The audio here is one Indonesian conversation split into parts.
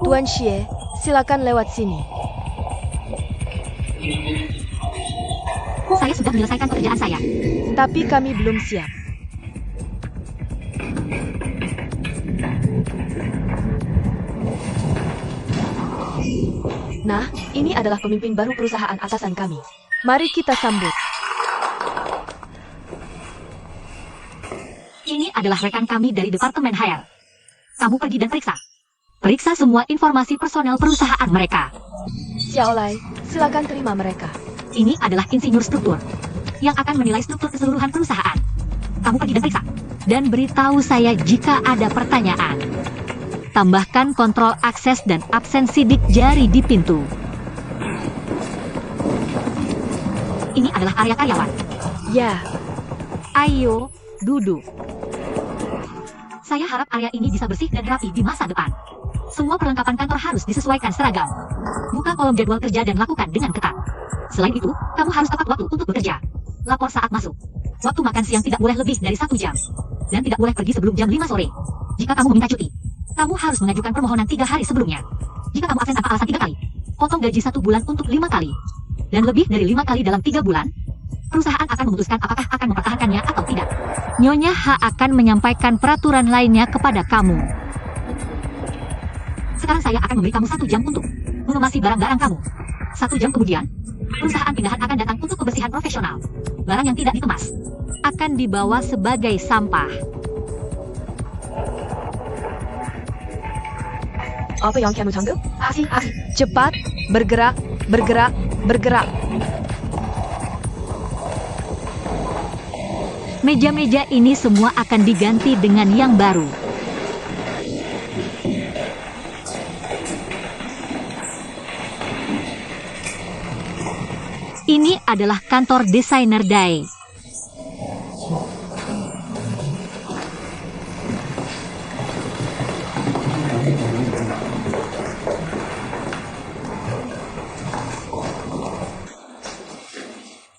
Tuan Xie, silakan lewat sini. Saya sudah menyelesaikan pekerjaan saya. Tapi kami belum siap. Nah, ini adalah pemimpin baru perusahaan atasan kami. Mari kita sambut. Ini adalah rekan kami dari Departemen HR. Kamu pergi dan periksa. Periksa semua informasi personel perusahaan mereka. Xiaolai, silakan terima mereka. Ini adalah insinyur struktur yang akan menilai struktur keseluruhan perusahaan. Kamu pergi dan periksa. Dan beritahu saya jika ada pertanyaan. Tambahkan kontrol akses dan absen sidik jari di pintu. Ini adalah area karyawan. Ya, Ayo, duduk. Saya harap area ini bisa bersih dan rapi di masa depan. Semua perlengkapan kantor harus disesuaikan seragam. Buka kolom jadwal kerja dan lakukan dengan ketat. Selain itu, kamu harus tepat waktu untuk bekerja. Lapor saat masuk. Waktu makan siang tidak boleh lebih dari 1 jam. Dan tidak boleh pergi sebelum jam 5 sore. Jika kamu meminta cuti, kamu harus mengajukan permohonan 3 hari sebelumnya. Jika kamu absen tanpa alasan 3 kali, potong gaji 1 bulan untuk 5 kali. Dan lebih dari 5 kali dalam 3 bulan, perusahaan akan memutuskan apakah akan mempertahankannya atau tidak. Nyonya H akan menyampaikan peraturan lainnya kepada kamu. Sekarang saya akan memberi kamu 1 jam untuk mengemasi barang-barang kamu. 1 jam kemudian, perusahaan pindahan akan datang untuk pembersihan profesional. Barang yang tidak dikemas akan dibawa sebagai sampah. apa yang kamu tangguh? Aksi. Cepat, bergerak. Meja-meja ini semua akan diganti dengan yang baru. Ini adalah kantor desainer Dai.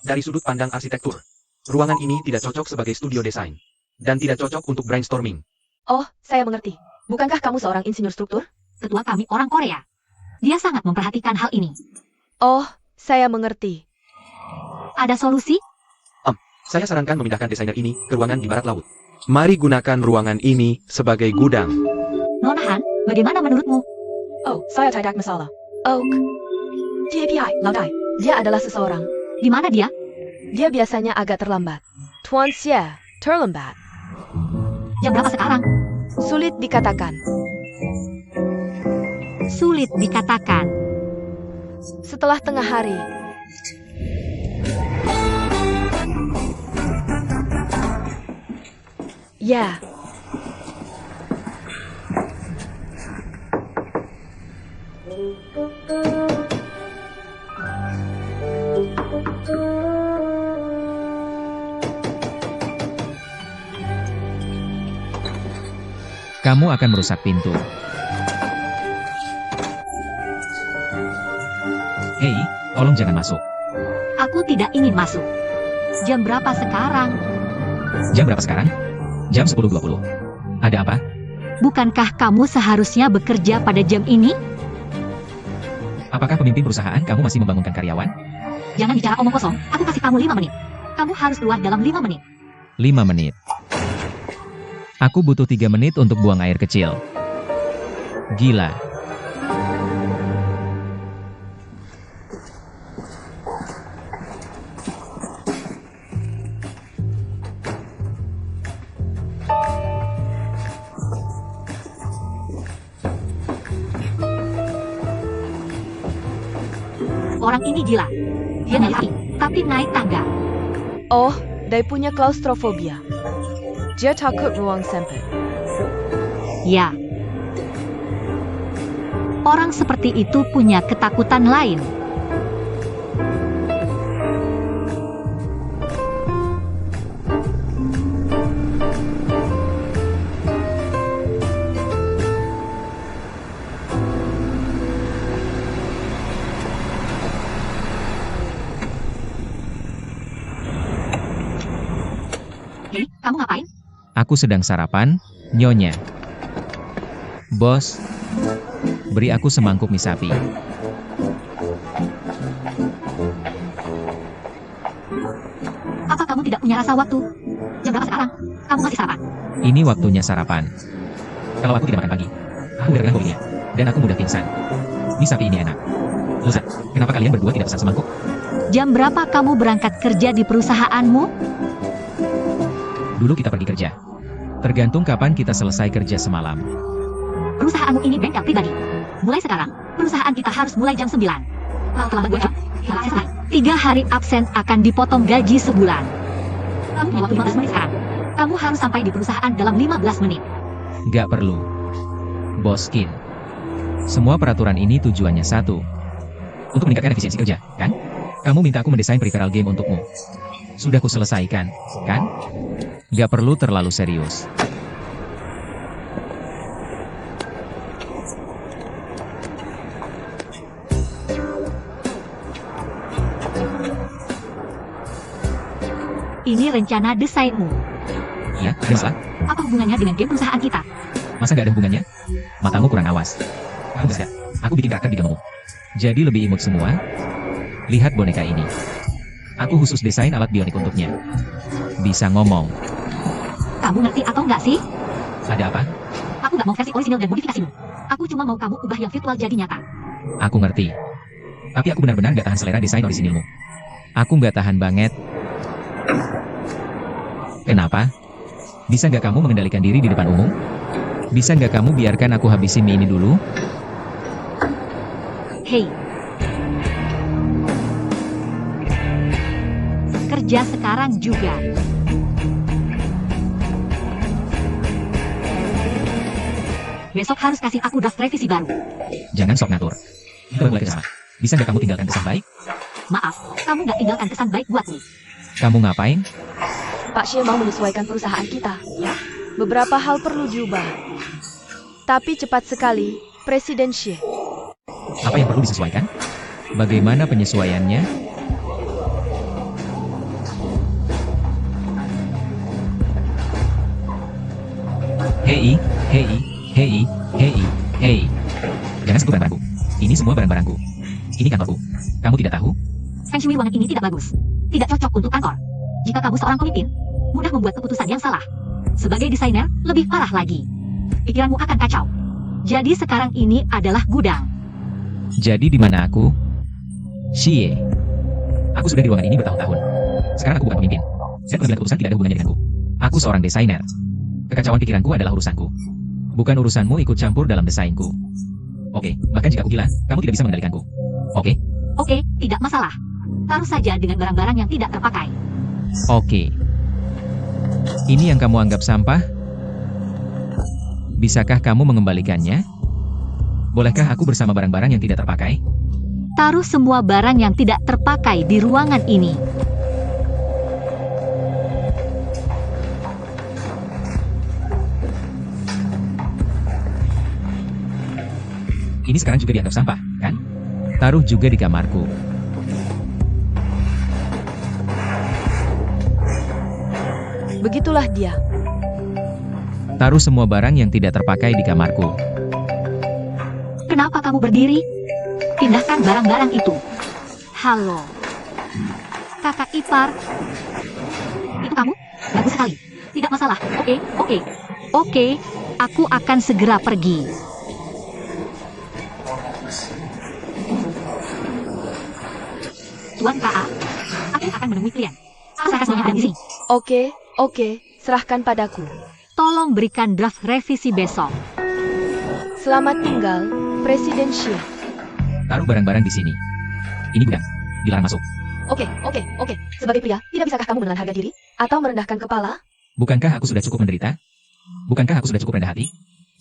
Dari sudut pandang arsitektur, ruangan ini tidak cocok sebagai studio desain, dan tidak cocok untuk brainstorming. Oh, saya mengerti. Bukankah kamu seorang insinyur struktur? Ketua kami orang Korea. Dia sangat memperhatikan hal ini. Oh, saya mengerti. Ada solusi? Saya sarankan memindahkan desainer ini ke ruangan di barat laut. Mari gunakan ruangan ini sebagai gudang. Nona Han, bagaimana menurutmu? Oh, saya tidak masalah. Oak. TAPI, Laudai. Dia adalah seseorang. Di mana dia? Dia biasanya agak terlambat. Tuan Xie, terlambat. Jam berapa sekarang? Sulit dikatakan. Sulit dikatakan. Setelah tengah hari. Ya. Kamu akan merusak pintu. Hei, tolong jangan masuk. Aku tidak ingin masuk. Jam berapa sekarang? Jam berapa sekarang? Jam 10.20. Ada apa? Bukankah kamu seharusnya bekerja pada jam ini? Apakah pemimpin perusahaan kamu masih membangunkan karyawan? Jangan bicara omong kosong. Aku kasih kamu 5 menit. Kamu harus keluar dalam 5 menit. 5 menit. Aku butuh 3 menit untuk buang air kecil. Gila. Orang ini gila. Dia naik tapi naik tangga. Oh, Dai punya klaustrofobia. Dia takut ruang sempit. Ya. Orang seperti itu punya ketakutan lain. Hei, kamu ngapain? Aku sedang sarapan, Nyonya. Bos, Beri aku semangkuk mie sapi. Apa kamu tidak punya rasa waktu? Jam berapa sekarang? Kamu masih sarapan? Ini waktunya sarapan. Kalau aku tidak makan pagi, aku gak kopinya. Dan aku mudah pingsan. Mie sapi ini enak. Luzat, kenapa kalian berdua tidak pesan semangkuk? Jam berapa kamu berangkat kerja di perusahaanmu? Dulu kita pergi kerja. Tergantung kapan kita selesai kerja semalam. Perusahaanmu ini bengkel pribadi. Mulai sekarang, perusahaan kita harus mulai jam 9. Kalau terlambat 2 jam, 3 hari absen akan dipotong gaji sebulan. Kamu punya waktu 15 menit sekarang. Kamu harus sampai di perusahaan dalam 15 menit. Gak perlu. Boskin. Semua peraturan ini tujuannya satu. Untuk meningkatkan efisiensi kerja, kan? Kamu minta aku mendesain peripheral game untukmu. Sudah kuselesaikan, kan? Gak perlu terlalu serius. Ini rencana desainmu. Iya, ada masalah? Apa hubungannya dengan game perusahaan kita? Masa gak ada hubungannya? Matamu kurang awas. Kamu gak? Aku bikin karakter di gamemu. Jadi lebih imut semua. Lihat boneka ini. Aku khusus desain alat bionik untuknya. Bisa ngomong. Kamu ngerti atau enggak sih? Ada apa? Aku nggak mau versi orisinal dan modifikasimu. Aku cuma mau kamu ubah yang virtual jadi nyata. Aku ngerti. Tapi aku benar-benar gak tahan selera desain orisinilmu. Aku gak tahan banget. Kenapa? Bisa gak kamu mengendalikan diri di depan umum? Bisa gak kamu biarkan aku habisin mie ini dulu? Hei. Kerja sekarang juga. Besok harus kasih aku draft revisi baru. Jangan sok ngatur. Kita mulai kerjasama. Bisa gak kamu tinggalkan kesan baik? Maaf, kamu nggak tinggalkan kesan baik buatmu. Kamu ngapain? Pak Xie mau menyesuaikan perusahaan kita. Beberapa hal perlu diubah. Tapi cepat sekali, Presiden Xie. Apa yang perlu disesuaikan? Bagaimana penyesuaiannya? Hei, hei, hei, hei, hei. Jangan sentuh barang-barangku. Ini semua barang-barangku. Ini kantorku. Kamu tidak tahu? Feng Shui ruangan ini tidak bagus. Tidak cocok untuk kantor. Jika kamu seorang pemimpin, mudah membuat keputusan yang salah. Sebagai desainer, lebih parah lagi. Pikiranmu akan kacau. Jadi sekarang ini adalah gudang. Jadi di mana aku? Xie. Aku sudah di ruangan ini bertahun-tahun. Sekarang aku bukan pemimpin. Dan pengambilan keputusan tidak ada hubungannya denganku. Aku seorang desainer. Kekacauan pikiranku adalah urusanku. Bukan urusanmu ikut campur dalam desainku. Oke, bahkan jika aku gila, kamu tidak bisa mengendalikanku. Oke? Oke, tidak masalah. Taruh saja dengan barang-barang yang tidak terpakai. Oke. Ini yang kamu anggap sampah? Bisakah kamu mengembalikannya? Bolehkah aku bersama barang-barang yang tidak terpakai? Taruh semua barang yang tidak terpakai di ruangan ini. Ini sekarang juga dianggap sampah, kan? Taruh juga di kamarku. Begitulah dia. Taruh semua barang yang tidak terpakai di kamarku. Kenapa kamu berdiri? Pindahkan barang-barang itu. Halo. Kakak ipar. Itu kamu? Bagus sekali. Tidak masalah. Oke. Aku akan segera pergi. Tuan KA, aku akan menemui klien. Serahkan semuanya di sini. Oke, serahkan padaku. Tolong berikan draft revisi besok. Selamat tinggal, Presiden Xie. Taruh barang-barang di sini. Ini gudang. Dilarang masuk. Oke. Sebagai pria, tidak bisakah kamu menelan harga diri? Atau merendahkan kepala? Bukankah aku sudah cukup menderita? Bukankah aku sudah cukup rendah hati?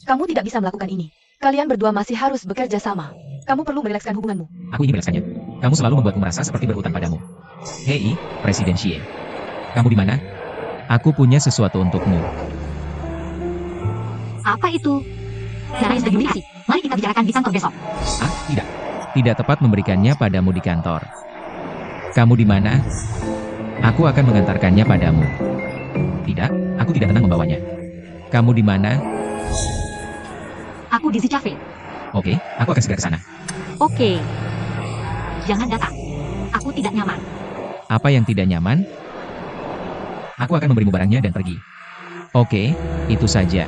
Kamu tidak bisa melakukan ini. Kalian berdua masih harus bekerja sama. Kamu perlu merilekskan hubunganmu. Aku ingin merilekskannya. Kamu selalu membuatku merasa seperti berhutang padamu. Hei, Presiden Xie. Kamu di mana? Aku punya sesuatu untukmu. Apa itu? Caranya sudah dimiliki. Mari kita bicarakan di kantor besok. Ah, tidak. Tidak tepat memberikannya padamu di kantor. Kamu di mana? Aku akan mengantarkannya padamu. Tidak, aku tidak tenang membawanya. Kamu di mana? Aku di Si Cafe. Oke, aku akan segera ke sana. Oke. Jangan datang. Aku tidak nyaman. Apa yang tidak nyaman? Aku akan memberimu barangnya dan pergi. Oke, itu saja.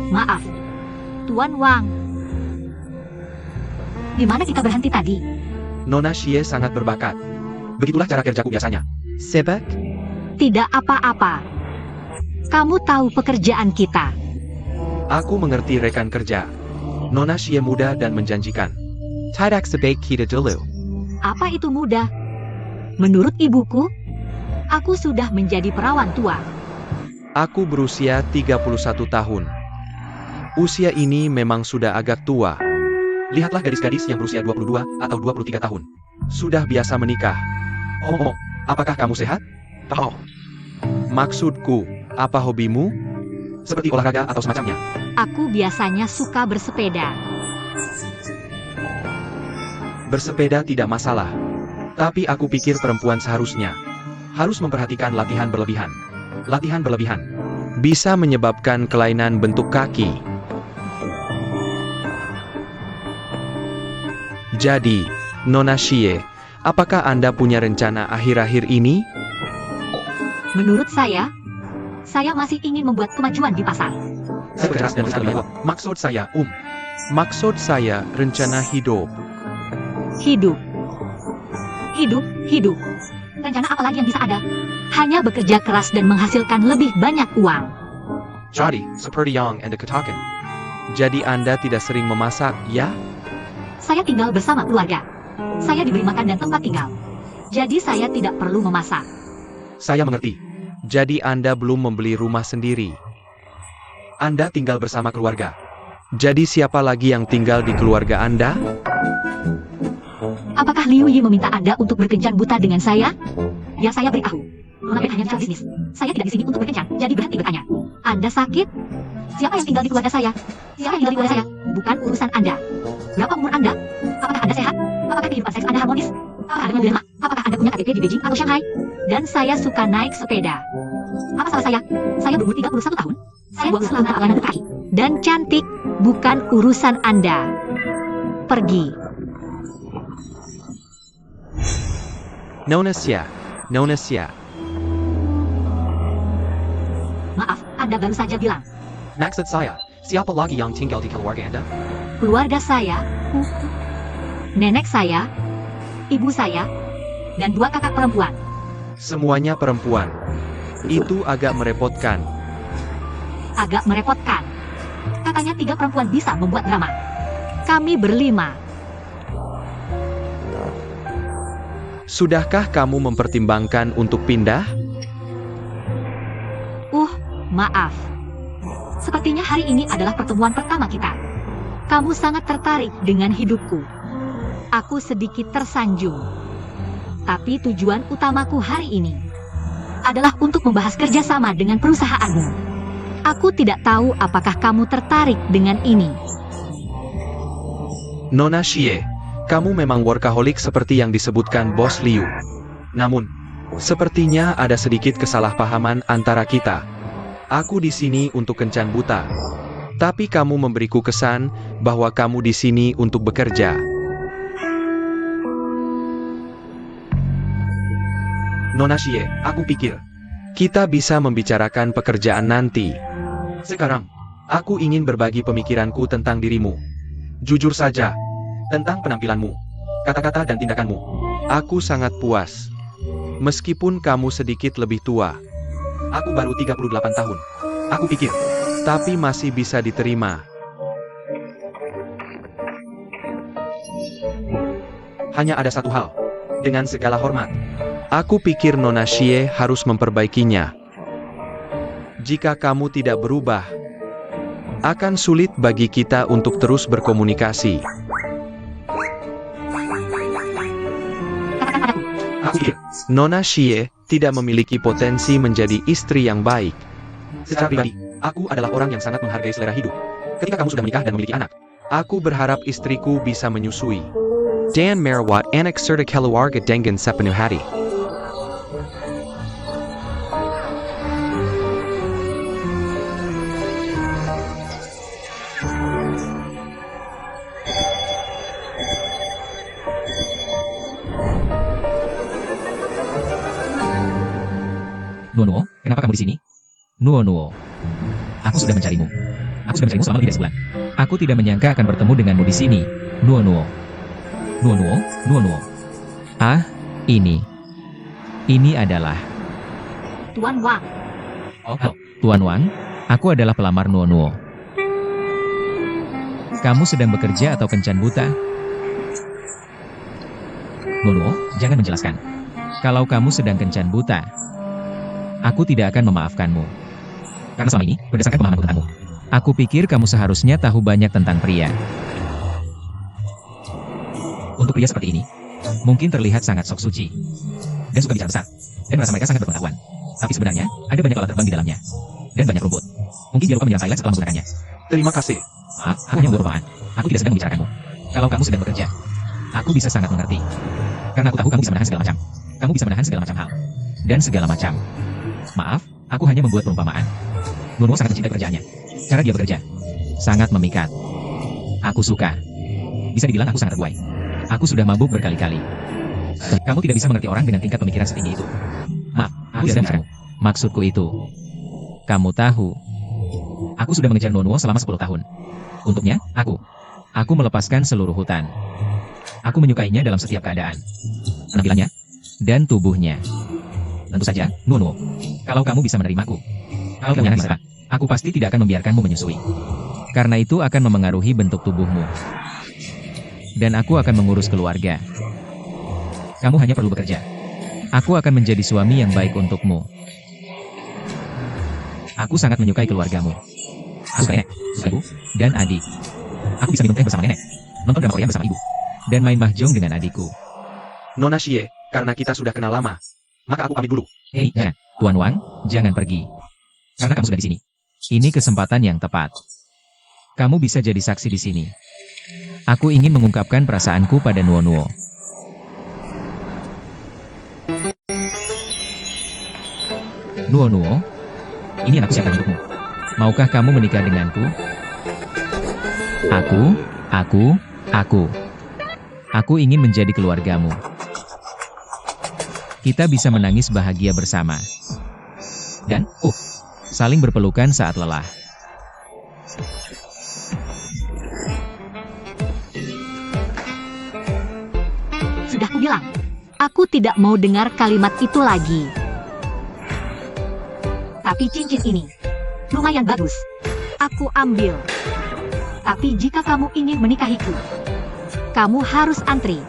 Maaf. Tuan Wang. Di mana kita berhenti tadi? Nona Xie sangat berbakat. Begitulah cara kerjaku biasanya. Sibuk? Tidak apa-apa. Kamu tahu pekerjaan kita. Aku mengerti rekan kerja. Nona Xie muda dan menjanjikan. Tidak sebaik kita dulu. Apa itu mudah? Menurut ibuku, aku sudah menjadi perawan tua. Aku berusia 31 tahun. Usia ini memang sudah agak tua. Lihatlah gadis-gadis yang berusia 22 atau 23 tahun. Sudah biasa menikah. Oh, apakah kamu sehat? Oh. Maksudku, apa hobimu? Seperti olahraga atau semacamnya. Aku biasanya suka bersepeda. Bersepeda tidak masalah. Tapi aku pikir perempuan seharusnya harus memperhatikan latihan berlebihan. Latihan berlebihan bisa menyebabkan kelainan bentuk kaki. Jadi, Nona Xie, apakah Anda punya rencana akhir-akhir ini? Menurut saya masih ingin membuat kemajuan di pasar. Saya berkeras dan berusaha lebih kuat. Maksud saya rencana hidup. Hidup. Rencana apa lagi yang bisa ada? Hanya bekerja keras dan menghasilkan lebih banyak uang. Jadi, seperti yang Anda katakan. Jadi Anda tidak sering memasak, ya? Saya tinggal bersama keluarga. Saya diberi makan dan tempat tinggal. Jadi saya tidak perlu memasak. Saya mengerti. Jadi Anda belum membeli rumah sendiri. Anda tinggal bersama keluarga. Jadi siapa lagi yang tinggal di keluarga Anda? Apakah Liu Yi meminta Anda untuk berkencan buta dengan saya? Ya, saya beritahu. Nona Ben hanya bicara bisnis. Saya tidak di sini untuk berkencan, jadi berhenti bertanya. Anda sakit? Siapa yang tinggal di keluarga saya? Siapa yang tinggal di keluarga saya? Bukan urusan Anda. Berapa umur Anda? Apakah Anda sehat? Apakah kehidupan seks Anda harmonis? Apakah Anda dilema? Apakah Anda punya KTP di Beijing atau Shanghai? Dan saya suka naik sepeda. Apa salah saya? Saya berumur 31 tahun. Saya buang selama untuk kaki. Dan cantik, bukan urusan Anda. Pergi. Nona Xie. Maaf, Anda baru saja bilang. Maksud saya, siapa lagi yang tinggal di keluarga Anda? Keluarga saya, nenek saya, ibu saya, dan 2 kakak perempuan. Semuanya perempuan. Itu agak merepotkan. Agak merepotkan. Katanya 3 perempuan bisa membuat drama. Kami berlima. Sudahkah kamu mempertimbangkan untuk pindah? Maaf. Sepertinya hari ini adalah pertemuan pertama kita. Kamu sangat tertarik dengan hidupku. Aku sedikit tersanjung. Tapi tujuan utamaku hari ini adalah untuk membahas kerjasama dengan perusahaanmu. Aku tidak tahu apakah kamu tertarik dengan ini. Nona Xie, kamu memang workaholic seperti yang disebutkan Bos Liu. Namun, sepertinya ada sedikit kesalahpahaman antara kita. Aku di sini untuk kencan buta. Tapi kamu memberiku kesan bahwa kamu di sini untuk bekerja. Nona Xie, aku pikir kita bisa membicarakan pekerjaan nanti. Sekarang, aku ingin berbagi pemikiranku tentang dirimu. Jujur saja, tentang penampilanmu, kata-kata dan tindakanmu. Aku sangat puas. Meskipun kamu sedikit lebih tua. Aku baru 38 tahun. Aku pikir, tapi masih bisa diterima. Hanya ada satu hal. Dengan segala hormat, aku pikir Nona Xie harus memperbaikinya. Jika kamu tidak berubah, akan sulit bagi kita untuk terus berkomunikasi. Aku pikir Nona Xie tidak memiliki potensi menjadi istri yang baik. Secara pribadi, aku adalah orang yang sangat menghargai selera hidup. Ketika kamu sudah menikah dan memiliki anak, aku berharap istriku bisa menyusui. Dan merawat anak serta keluarga dengan sepenuh hati. Nuo, kenapa kamu di sini? Nuo. Aku sudah mencarimu. Aku sudah mencarimu selama lebih dari sebulan. Aku tidak menyangka akan bertemu denganmu di sini. Nuo. Ah, ini. Ini adalah... Tuan Wang. Oh, Tuan Wang, aku adalah pelamar Nuo. Kamu sedang bekerja atau kencan buta? Nuo, jangan menjelaskan. Kalau kamu sedang kencan buta, aku tidak akan memaafkanmu. Karena selama ini, berdasarkan pemahamanku tentangmu, aku pikir kamu seharusnya tahu banyak tentang pria. Untuk pria seperti ini, mungkin terlihat sangat sok suci, dan suka bicara besar, dan merasa mereka sangat berpengetahuan. Tapi sebenarnya, ada banyak lalat terbang di dalamnya, dan banyak rumput. Mungkin dia lupa menyerang Thailand setelah menggunakannya. Terima kasih. Aku hanya membuat rupakan. Aku tidak sedang membicarakanmu. Kalau kamu sedang bekerja, aku bisa sangat mengerti. Karena aku tahu kamu bisa menahan segala macam. Kamu bisa menahan segala macam hal. Dan segala macam. Maaf, aku hanya membuat perumpamaan. Nuo sangat mencintai pekerjaannya. Cara dia bekerja sangat memikat. Aku suka. Bisa dibilang aku sangat terbuai. Aku sudah mabuk berkali-kali. Kamu tidak bisa mengerti orang dengan tingkat pemikiran setinggi itu. Maaf, aku tidak bisa. Maksudku itu, kamu tahu, aku sudah mengejar Nuo selama 10 tahun. Untuknya, aku melepaskan seluruh hutan. Aku menyukainya dalam setiap keadaan. Penampilannya, dan tubuhnya. Tentu saja, Nuo, kalau kamu bisa menerimaku. Kalau kamu bisa, aku pasti tidak akan membiarkanmu menyusui. Karena itu akan memengaruhi bentuk tubuhmu. Dan aku akan mengurus keluarga. Kamu hanya perlu bekerja. Aku akan menjadi suami yang baik untukmu. Aku sangat menyukai keluargamu. Aku suka nenek, suka ibu, dan adik. Aku bisa minum teh bersama nenek, nonton drama Korea bersama ibu, dan main mahjong dengan adikku. Nona Xie, karena kita sudah kenal lama, maka aku pamit dulu. Hei, jangan. Tuan Wang, jangan pergi. Karena kamu sudah di sini. Ini kesempatan yang tepat. Kamu bisa jadi saksi di sini. Aku ingin mengungkapkan perasaanku pada Nuo. Nuo, ini yang aku siapkan untukmu. Maukah kamu menikah denganku? Aku ingin menjadi keluargamu. Kita bisa menangis bahagia bersama. Dan, saling berpelukan saat lelah. Sudah kubilang, aku tidak mau dengar kalimat itu lagi. Tapi cincin ini lumayan bagus. Aku ambil. Tapi jika kamu ingin menikahiku, kamu harus antri.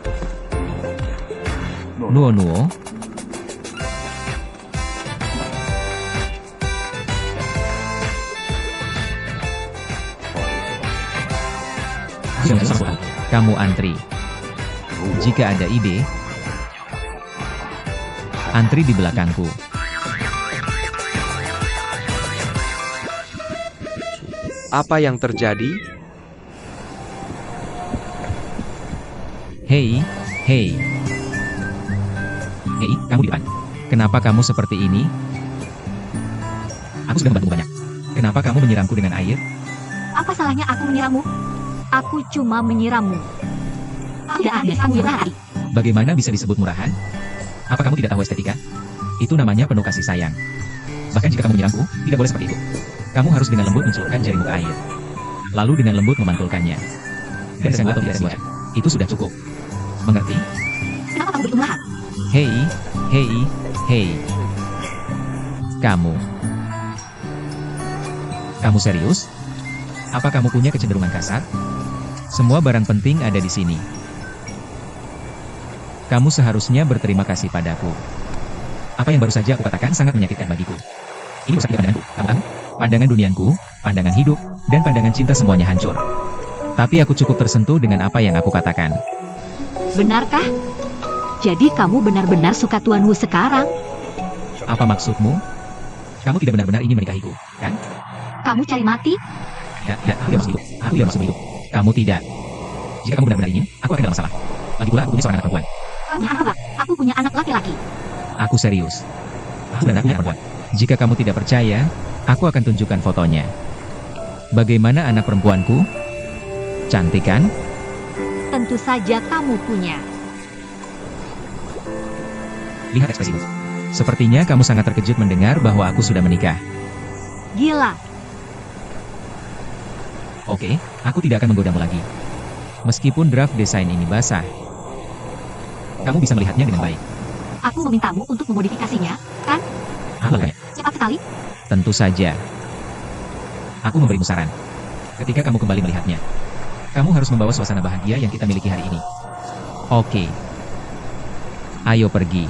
Nuo. Kamu antri. Jika ada ide, antri di belakangku. Apa yang terjadi? Hei, kamu di depan. Kenapa kamu seperti ini? Aku sudah membantu banyak. Kenapa kamu menyiramku dengan air? Apa salahnya aku menyirammu? Aku cuma menyirammu. Tidak ada kamu murah. Bagaimana bisa disebut murahan? Apa kamu tidak tahu estetika? Itu namanya penuh kasih sayang. Bahkan jika kamu menyiramku, tidak boleh seperti itu. Kamu harus dengan lembut mencelupkan jarimu ke air. Lalu dengan lembut memantulkannya. Dan dengan atau tidak sengaja. Itu sudah cukup. Mengerti? Kenapa kamu begitu murahan? Hei. Kamu serius? Apa kamu punya kecenderungan kasar? Semua barang penting ada di sini. Kamu seharusnya berterima kasih padaku. Apa yang baru saja aku katakan sangat menyakitkan bagiku. Ini merusak pandanganku, kamu tahu? Pandangan duniaku, pandangan hidup, dan pandangan cinta semuanya hancur. Tapi aku cukup tersentuh dengan apa yang aku katakan. Benarkah? Jadi kamu benar-benar suka Tuan Wu sekarang? Apa maksudmu? Kamu tidak benar-benar ingin menikahiku, kan? Kamu cari mati? Aku tidak maksud itu. Aku tidak maksud itu. Kamu tidak. Jika kamu benar-benar ingin, aku akan dalam masalah. Lagi pula aku punya seorang anak perempuan. Aku punya anak laki-laki. Aku serius. Aku dan punya perempuan. Jika kamu tidak percaya, aku akan tunjukkan fotonya. Bagaimana anak perempuanku? Cantik kan? Tentu saja kamu punya. Lihat ekspresimu. Sepertinya kamu sangat terkejut mendengar bahwa aku sudah menikah. Gila. Oke, aku tidak akan menggodamu lagi. Meskipun draft desain ini basah, kamu bisa melihatnya dengan baik. Aku memintamu untuk memodifikasinya, kan? Apa? Cepat sekali. Tentu saja. Aku memberimu saran. Ketika kamu kembali melihatnya, kamu harus membawa suasana bahagia yang kita miliki hari ini. Oke. Ayo pergi.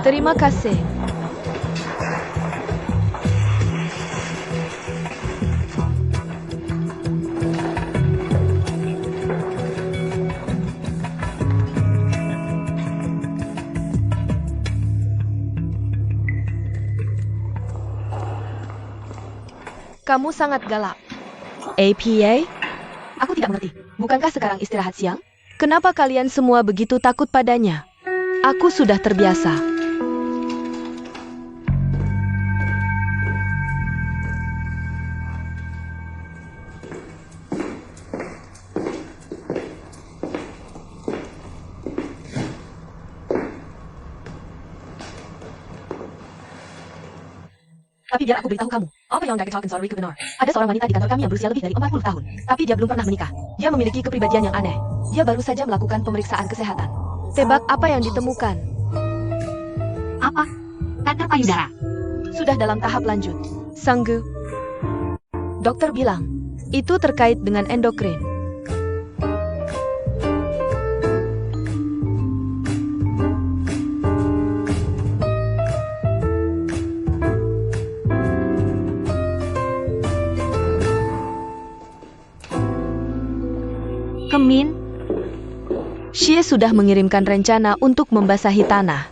Terima kasih. Kamu sangat galak. APA? Aku tidak mengerti. Bukankah sekarang istirahat siang? Kenapa kalian semua begitu takut padanya? Aku sudah terbiasa. Tapi biar aku beritahu kamu, apa yang Dagetokin Sorry benar. Ada seorang wanita di kantor kami yang berusia lebih dari 40 tahun. Tapi dia belum pernah menikah. Dia memiliki kepribadian yang aneh. Dia baru saja melakukan pemeriksaan kesehatan. Tebak apa yang ditemukan? Apa? Kanker payudara. Sudah dalam tahap lanjut. Sanggu. Dokter bilang, itu terkait dengan endokrin. Kemin, Xie sudah mengirimkan rencana untuk membasahi tanah.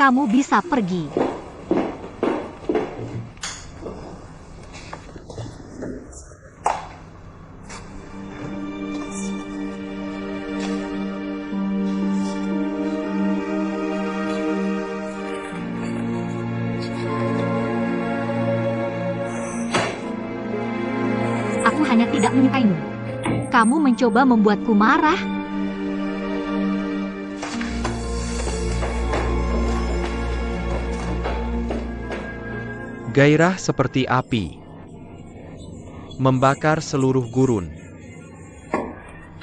kamu bisa pergi. Aku hanya tidak menyukaimu. Kamu mencoba membuatku marah. Gairah seperti api, membakar seluruh gurun.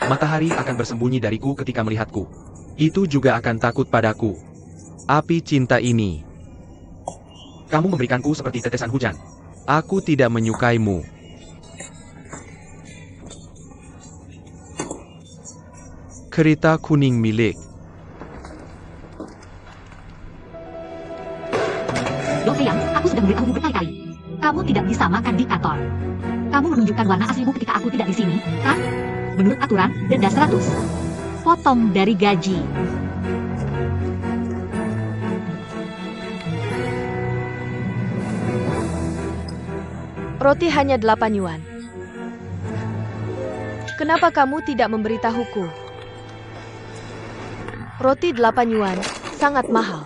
Matahari akan bersembunyi dariku ketika melihatku. Itu juga akan takut padaku. Api cinta ini. Kamu memberikanku seperti tetesan hujan. Aku tidak menyukaimu. Kereta kuning milik. Lo sayang, aku sudah memberitahumu berkali-kali. Kamu tidak bisa makan di kantor. Kamu menunjukkan warna aslimu ketika aku tidak di sini, kan? Menurut aturan, denda 100. Potong dari gaji. Roti hanya 8 yuan. Kenapa kamu tidak memberitahuku? Roti 8 yuan, sangat mahal.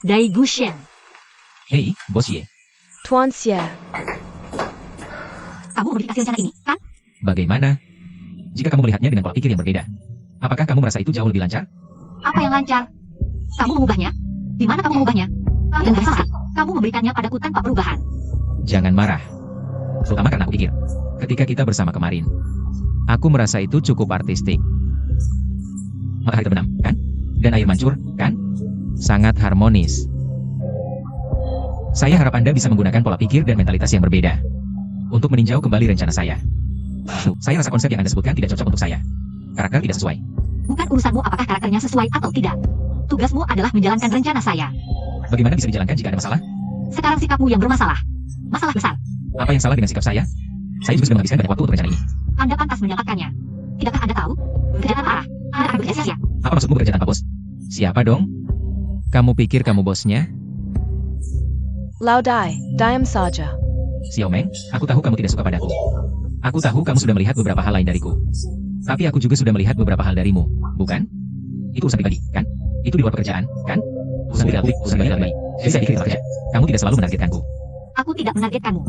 Dai Gushen, Hei, Bos Ye. Tuan Xie, kamu memiliki rencana ini, kan? Bagaimana jika kamu melihatnya dengan pola pikir yang berbeda? Apakah kamu merasa itu jauh lebih lancar? Apa yang lancar? Kamu mengubahnya? Di mana kamu mengubahnya? Dan dari saat kamu memberikannya padaku tanpa perubahan. Jangan marah. Terutama karena aku pikir, ketika kita bersama kemarin, aku merasa itu cukup artistik. Matahari terbenam, kan? Dan air mancur, kan? Sangat harmonis. Saya harap Anda bisa menggunakan pola pikir dan mentalitas yang berbeda untuk meninjau kembali rencana saya. Saya rasa konsep yang Anda sebutkan tidak cocok untuk saya. Karakter tidak sesuai. Bukan urusanmu apakah karakternya sesuai atau tidak. Tugasmu adalah menjalankan rencana saya. Bagaimana bisa dijalankan jika ada masalah? Sekarang sikapmu yang bermasalah. Masalah besar. Apa yang salah dengan sikap saya? Saya juga sudah menghabiskan banyak waktu untuk rencana ini. Anda pantas mendapatkannya. Tidakkah Anda tahu? Kejahatan arah. Anda akan beresia-sia. Apa maksudmu bekerja tanpa bos? Siapa dong? Kamu pikir kamu bosnya? Lao Dai, Diam saja. Xiao Meng, aku tahu kamu tidak suka padaku. Aku tahu kamu sudah melihat beberapa hal lain dariku. Tapi aku juga sudah melihat beberapa hal darimu, bukan? Itu urusan pribadi, kan? Itu di luar pekerjaan, kan? Urusan pribadi, urusan pribadi. Jadi saya pikir kerja. Kamu tidak selalu menargetkanku. Aku tidak menargetkanmu.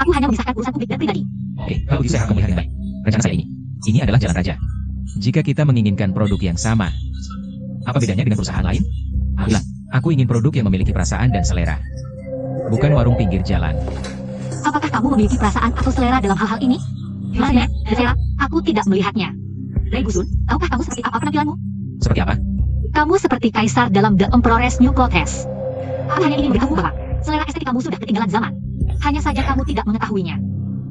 Aku hanya memisahkan urusan publik dan pribadi. Oke, kalau begitu saya akan melihat yang baik. Rencana saya ini. Ini adalah jalan raja. Jika kita menginginkan produk yang sama, apa bedanya dengan perusahaan lain? Bilang, aku ingin produk yang memiliki perasaan dan selera. Bukan warung pinggir jalan. Apakah kamu memiliki perasaan atau selera dalam hal-hal ini? Maksudnya, Vera, aku tidak melihatnya. Ray Busun, tahukah kamu seperti apa penampilanmu? Seperti apa? Kamu seperti kaisar dalam The Emperor's New Clothes. Aku hanya ingin memberitahu bahwa selera estetik kamu sudah ketinggalan zaman. Hanya saja kamu tidak mengetahuinya.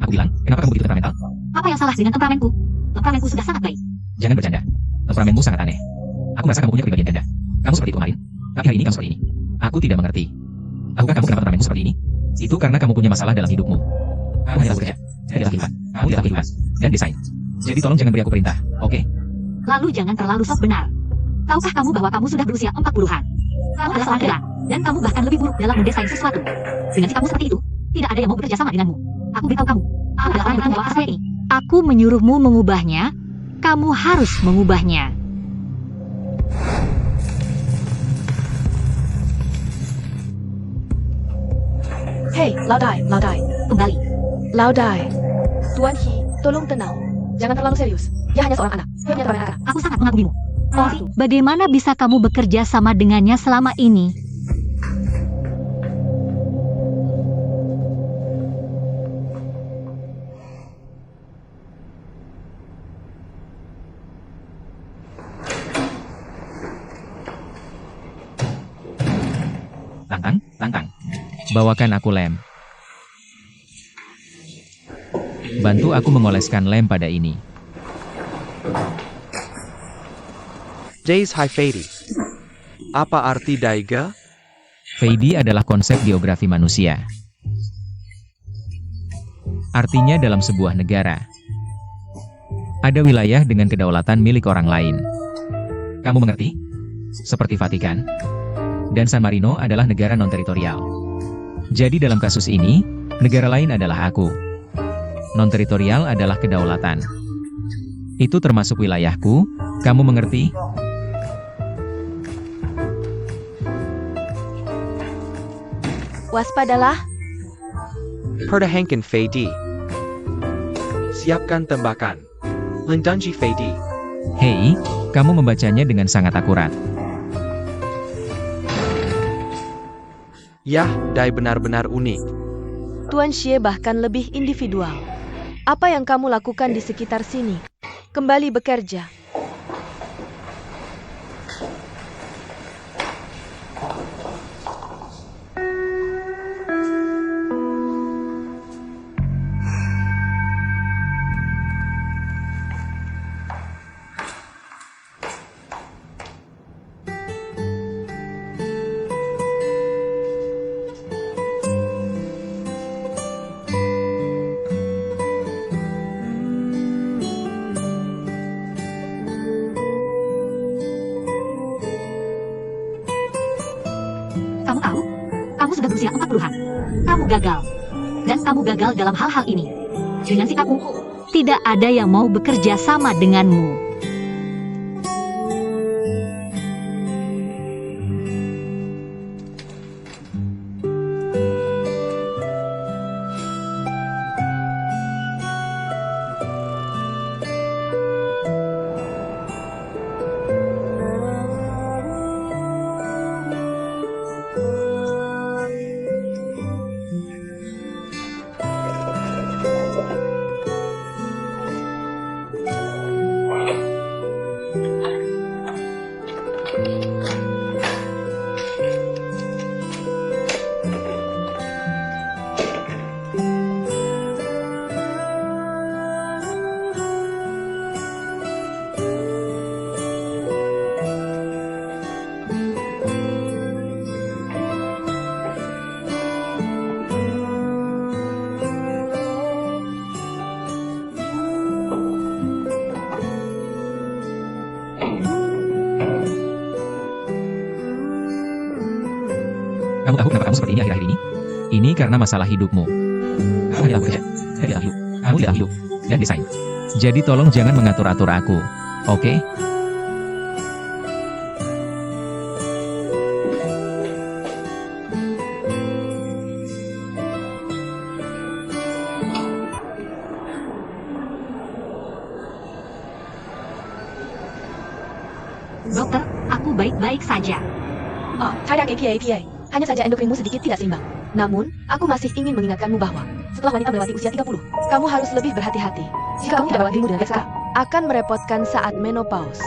Aku bilang, kenapa kamu begitu temperamental? Apa yang salah dengan temperamenku? Temperamenku sudah sangat baik. Jangan bercanda. Temperamenmu sangat aneh. Aku merasa kamu punya kepribadian ganda. Kamu seperti itu kemarin, tapi hari ini kamu seperti ini. Aku tidak mengerti. Tahukah kamu kenapa temperamenmu seperti ini? Itu karena kamu punya masalah dalam hidupmu. Kamu hanya bekerja, dan dalam kehidupan. Kamu dalam kehidupan, dan desain. Jadi tolong jangan beri aku perintah, oke? Lalu jangan terlalu sok benar. Tahukah kamu bahwa kamu sudah berusia 40-an? Kamu adalah seorang gelang, dan kamu bahkan lebih buruk dalam mendesain sesuatu. Dengan sikapmu seperti itu, tidak ada yang mau bekerja sama denganmu. Aku beritahu kamu, aku adalah orang yang membawa aspek ini. Aku menyuruhmu mengubahnya, kamu harus mengubahnya. Hei, Laodai, Laodai. Kembali. Laodai. Tuan He, tolong tenang. Jangan terlalu serius. Dia hanya seorang anak. Dia hanya seorang anak. Aku sangat mengagumimu. Oh, bagaimana bisa kamu bekerja sama dengannya selama ini? Lantang, lantang. Bawakan aku lem. Bantu aku mengoleskan lem pada ini. Days High Fady. Apa arti Daiga? Fady adalah konsep geografi manusia. Artinya dalam sebuah negara, ada wilayah dengan kedaulatan milik orang lain. Kamu mengerti? Seperti Vatikan. Dan San Marino adalah negara non-teritorial. Jadi dalam kasus ini, negara lain adalah aku. Non-teritorial adalah kedaulatan. Itu termasuk wilayahku, kamu mengerti? Waspadalah. Pertahankan Fady. Siapkan tembakan. Lindungi Fady. Hei, kamu membacanya dengan sangat akurat. Yah, Dai benar-benar unik. Tuan Xie bahkan lebih individual. Apa yang kamu lakukan di sekitar sini? Kembali bekerja. Kamu tahu? Kamu sudah berusia 40-an. Kamu gagal. Dan kamu gagal dalam hal-hal ini. Dengan sikapmu, tidak ada yang mau bekerja sama denganmu. Kamu tahu kenapa kamu seperti ini akhir-akhir ini? Ini karena masalah hidupmu. Kamu tidak bekerja. Kamu tidak hidup. Kamu tidak hidup. dan desain. Jadi tolong jangan mengatur-atur aku, oke? Dokter, aku baik-baik saja. Oh, tidak APA. Hanya saja endokrinmu sedikit tidak seimbang. Namun, aku masih ingin mengingatkanmu bahwa setelah wanita melewati usia 30, kamu harus lebih berhati-hati. Jika kamu tidak melewatimu dengan sekarang, akan merepotkan saat menopause.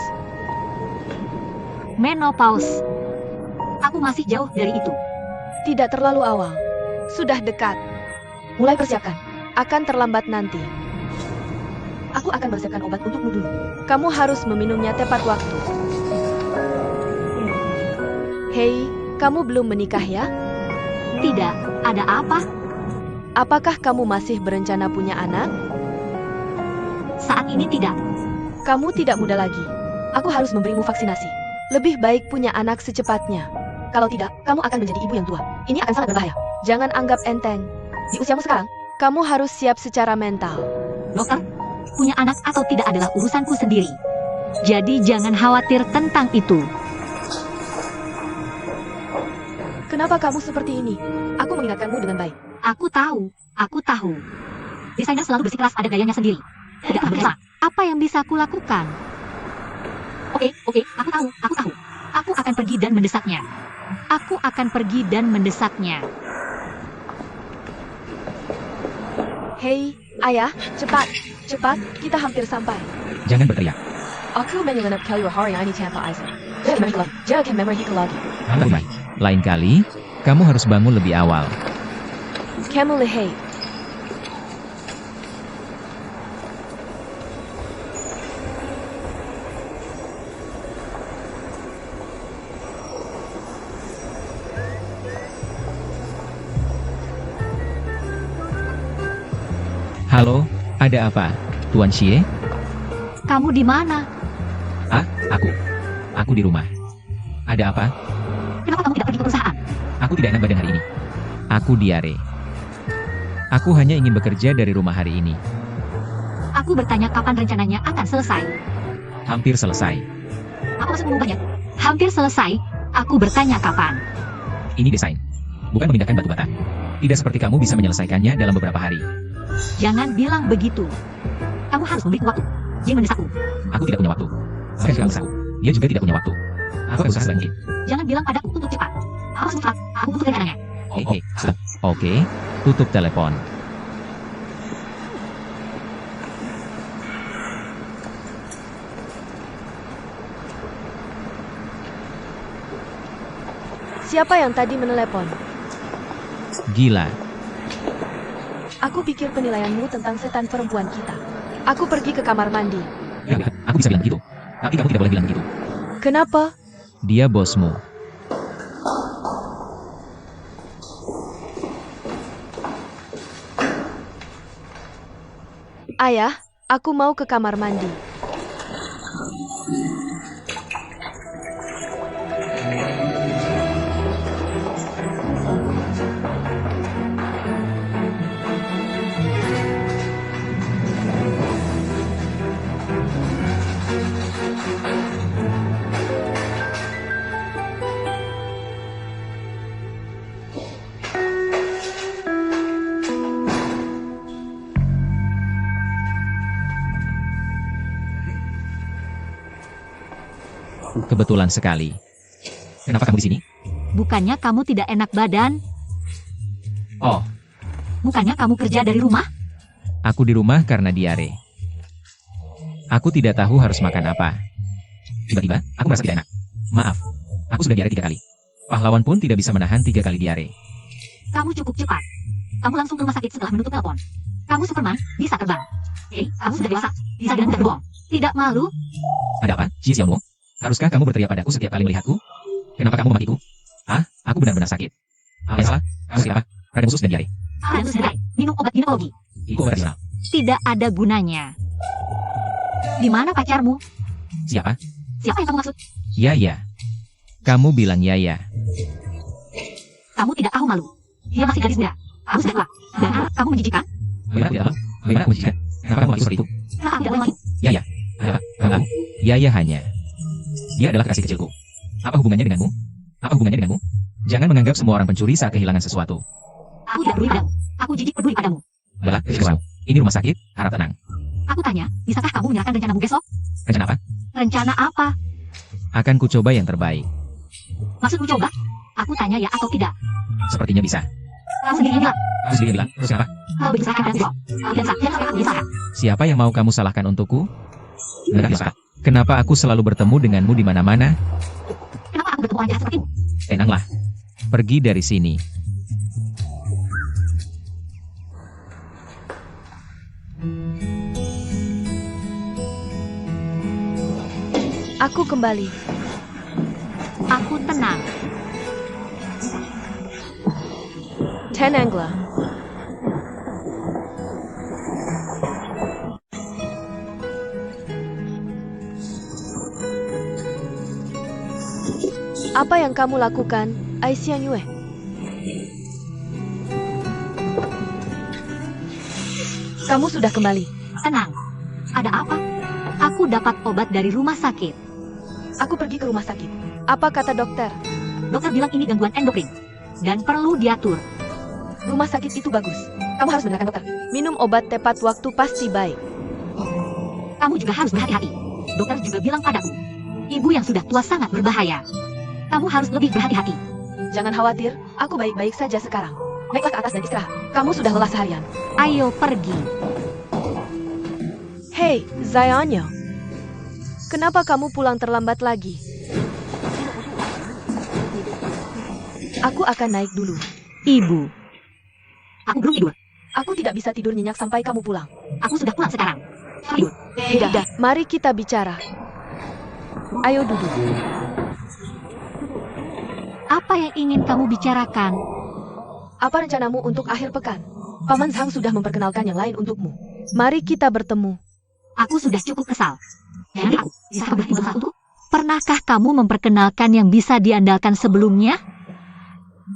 Menopause. Aku masih jauh dari itu. Tidak terlalu awal. Sudah dekat. Mulai persiapkan. Akan terlambat nanti. Aku akan mempersiapkan obat untukmu dulu. Kamu harus meminumnya tepat waktu. Hei, kamu belum menikah ya? Tidak, ada apa? Apakah kamu masih berencana punya anak? Saat ini tidak. Kamu tidak muda lagi. Aku harus memberimu vaksinasi. Lebih baik punya anak secepatnya. Kalau tidak, kamu akan menjadi ibu yang tua. Ini akan sangat berbahaya. Jangan anggap enteng. Di usiamu sekarang, kamu harus siap secara mental. Dokter, punya anak atau tidak adalah urusanku sendiri. Jadi jangan khawatir tentang itu. Kenapa kamu seperti ini? Aku mengingatkanmu dengan baik. Aku tahu. Desainer selalu bersikeras pada gayanya sendiri. Tidak pernah bersama. Apa yang bisa kulakukan? Oke, aku tahu. Aku akan pergi dan mendesaknya. Hei, ayah, cepat, kita hampir sampai. Jangan berteriak. Aku menyelenap kayu hari ini tanpa izin. Jangan memory lagi. Lebih baik. Lain kali, kamu harus bangun lebih awal. Kamu lihai. Halo, ada apa, Tuan Xie? Kamu di mana? Aku di rumah. Ada apa? Kenapa kamu tidak pergi ke perusahaan? Aku tidak enak badan hari ini. Aku diare. Aku hanya ingin bekerja dari rumah hari ini. Aku bertanya kapan rencananya akan selesai. Hampir selesai. Apa maksud mengubahnya? Hampir selesai. Aku bertanya kapan. Ini desain, bukan memindahkan batu bata. Tidak seperti kamu bisa menyelesaikannya dalam beberapa hari. Jangan bilang begitu. Kamu harus memberiku waktu. Dia mendesakku. Aku tidak punya waktu. Saya juga mendesakku. Dia juga tidak punya waktu. Aku akan berusaha sebagainya. Jangan bilang padaku untuk cepat. Awas cepat. Aku butuh rencananya. Stop. Oke, tutup telepon. Siapa yang tadi menelepon? Gila. Aku pikir penilaianmu tentang setan perempuan kita. Aku pergi ke kamar mandi. Aku bisa bilang gitu. Tapi kamu tidak boleh bilang begitu. Kenapa? Dia bosmu. Ayah, aku mau ke kamar mandi. Kebetulan sekali. Kenapa kamu di sini? Bukannya kamu tidak enak badan? Oh, Bukannya kamu kerja dari rumah? aku di rumah karena diare. Aku tidak tahu harus makan apa. Tiba-tiba, aku merasa tidak enak. Maaf, aku sudah diare 3 kali. Pahlawan pun tidak bisa menahan 3 kali diare. Kamu cukup cepat. Kamu langsung ke rumah sakit setelah menutup telepon. Kamu Superman, bisa terbang. Kamu sudah dewasa, bisa dengan mudah berbohong. Tidak malu? Ada apa, Xie Xiaomo? Haruskah kamu berteriak padaku setiap kali melihatku? Kenapa kamu mematiku? Aku benar-benar sakit. Apa yang salah? Kamu sakit apa? Radang usus dan diare. Dan sedai, minum obat ginekologi. Itu obat tradisional. Tidak ada gunanya. Di mana pacarmu? Siapa? Siapa yang kamu maksud? Yaya. Kamu bilang Yaya. Kamu tidak tahu malu. Dia masih gadis muda. Kamu sudah tua. Dan kamu menjijikan. Bagaimana aku tidak tahu? Bagaimana aku menjijikan? Kenapa kamu lagi seperti itu? Kenapa aku tidak boleh lagi? Ya. Kamu? Ya hanya. Dia adalah kekasih kecilku. Apa hubungannya denganmu? Apa hubungannya denganmu? Jangan menganggap semua orang pencuri saat kehilangan sesuatu. Aku tidak peduli padamu. Aku jijik peduli padamu. Bella, ini rumah sakit, harap tenang. Aku tanya, bisakah kamu menyerahkan rencanamu besok? Rencana apa? Rencana apa? Akan kucoba yang terbaik. Maksudmu coba? Aku tanya ya atau tidak. Sepertinya bisa. Kamu sendiri bilang. Aku sendiri bilang, terus kenapa? Kalau begitu serahkan besok. Dan sampai aku disalahkan. Siapa yang mau kamu salahkan untukku? Benarkah? Kenapa aku selalu bertemu denganmu di mana-mana? Kenapa aku bertemu orang jahat sepertimu? Tenanglah. Pergi dari sini. Aku kembali. Aku tenang. Tenanglah. Apa yang kamu lakukan, Aixian Yue? Kamu sudah kembali. Tenang. Ada apa? Aku dapat obat dari rumah sakit. Aku pergi ke rumah sakit. Apa kata dokter? Dokter bilang ini gangguan endokrin. Dan perlu diatur. Rumah sakit itu bagus. Kamu harus mendengarkan dokter. Minum obat tepat waktu pasti baik. Kamu juga harus berhati-hati. Dokter juga bilang padaku. Ibu yang sudah tua sangat berbahaya. Kamu harus lebih berhati-hati. Jangan khawatir, aku baik-baik saja sekarang. Naiklah ke atas dan istirahat. Kamu sudah lelah seharian. Ayo pergi. Hei, Zionyo. Kenapa kamu pulang terlambat lagi? Aku akan naik dulu. Ibu. Aku belum tidur. Aku tidak bisa tidur nyenyak sampai kamu pulang. Aku sudah pulang sekarang. Tidur. Tidak, mari kita bicara. Ayo duduk. Apa yang ingin kamu bicarakan? Apa rencanamu untuk akhir pekan? Paman Zhang sudah memperkenalkan yang lain untukmu. Mari kita bertemu. Aku sudah cukup kesal. Jadi aku, bisa kamu berhenti berusaha untuk? Pernahkah kamu memperkenalkan yang bisa diandalkan sebelumnya?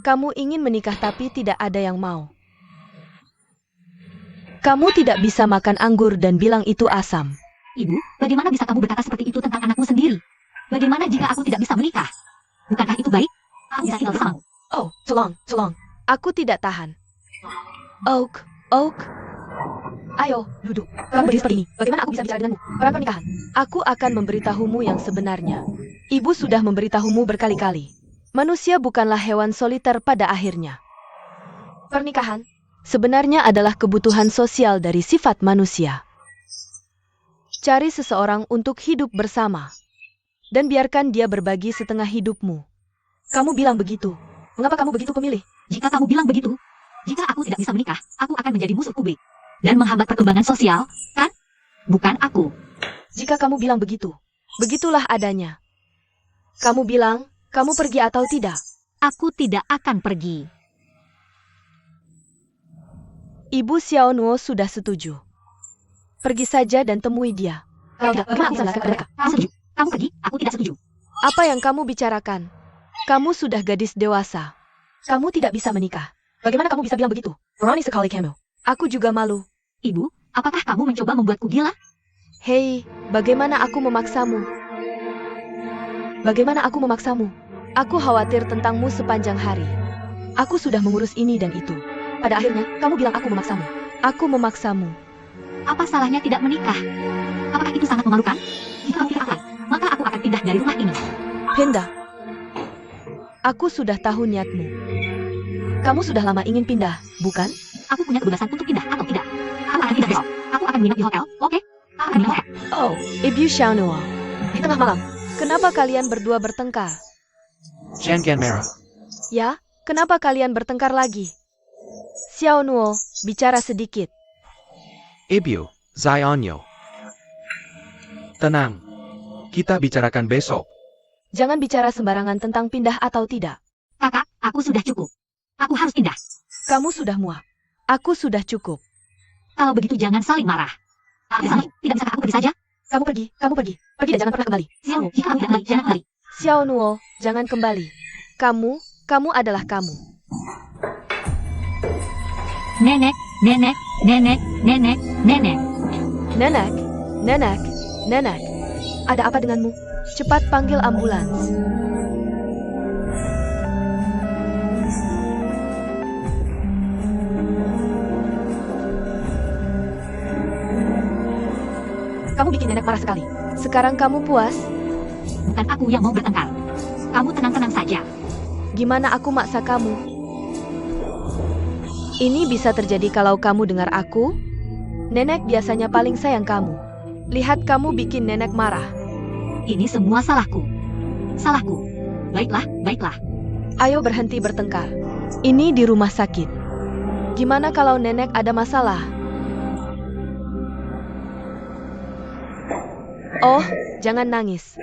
Kamu ingin menikah tapi tidak ada yang mau. Kamu tidak bisa makan anggur dan bilang itu asam. Ibu, bagaimana bisa kamu berkata seperti itu tentang anakmu sendiri? Bagaimana jika aku tidak bisa menikah? Bukankah itu baik? Aku bisa tinggal bersamamu. Oh, tolong. Aku tidak tahan. Oak. Ayo, duduk. Kamu berdiri seperti ini. Bagaimana aku bisa bicara denganmu? Perang pernikahan. Aku akan memberitahumu yang sebenarnya. Ibu sudah memberitahumu berkali-kali. Manusia bukanlah hewan soliter pada akhirnya. Pernikahan sebenarnya adalah kebutuhan sosial dari sifat manusia. Cari seseorang untuk hidup bersama. Dan biarkan dia berbagi setengah hidupmu. Kamu bilang begitu. Mengapa kamu begitu pemilih? Jika kamu bilang begitu, jika aku tidak bisa menikah, aku akan menjadi musuh publik. Dan menghambat perkembangan sosial, kan? Bukan aku. Jika kamu bilang begitu, begitulah adanya. Kamu bilang, kamu pergi atau tidak? Aku tidak akan pergi. Ibu Xiao Nuo sudah setuju. Pergi saja dan temui dia. Kalau tidak, bagaimana aku bisa menjelaskan kepada mereka? Kamu setuju? Kamu pergi, aku tidak setuju. Apa yang kamu bicarakan? Kamu sudah gadis dewasa. Kamu tidak bisa menikah. Bagaimana kamu bisa bilang begitu? Berani sekali kamu. Aku juga malu. Ibu, apakah kamu mencoba membuatku gila? Hei, bagaimana aku memaksamu? Bagaimana aku memaksamu? Aku khawatir tentangmu sepanjang hari. Aku sudah mengurus ini dan itu. Pada akhirnya, kamu bilang aku memaksamu. Aku memaksamu. Apa salahnya tidak menikah? Apakah itu sangat memalukan? Jika kamu tidak akan, maka aku akan pindah dari rumah ini. Pindah. Aku sudah tahu niatmu. Kamu sudah lama ingin pindah, bukan? Aku punya kebebasan untuk pindah atau tidak. Aku akan pindah besok. Aku akan menginap di hotel, oke? Aku akan menginap di hotel. Oh, Ibu Xiao Nuo. Di tengah malam, kenapa kalian berdua bertengkar? Shangan merah. Ya, kenapa kalian bertengkar lagi? Xiao Nuo, bicara sedikit. Ibu, Zionyo. Tenang. Kita bicarakan besok. Jangan bicara sembarangan tentang pindah atau tidak. Kakak, aku sudah cukup. Aku harus pindah. Kamu sudah muak. Aku sudah cukup. Kalau begitu jangan saling marah. Tidak bisakah aku pergi saja? Kamu pergi. Pergi dan jangan pernah kembali. Xiao, jika kamu tidak kembali, jangan kembali. Xiao Nuo, jangan kembali. Kamu adalah kamu. Nenek. Nenek, nenek, nenek. Ada apa denganmu? Cepat panggil ambulans. Kamu bikin nenek marah sekali. Sekarang kamu puas? Bukan aku yang mau bertengkar. Kamu tenang-tenang saja. Gimana aku maksa kamu? Ini bisa terjadi kalau kamu dengar aku. Nenek biasanya paling sayang kamu. Lihat kamu bikin nenek marah. Ini semua salahku. Salahku. Baiklah, baiklah. Ayo berhenti bertengkar. Ini di rumah sakit. Gimana kalau nenek ada masalah? Oh, jangan nangis.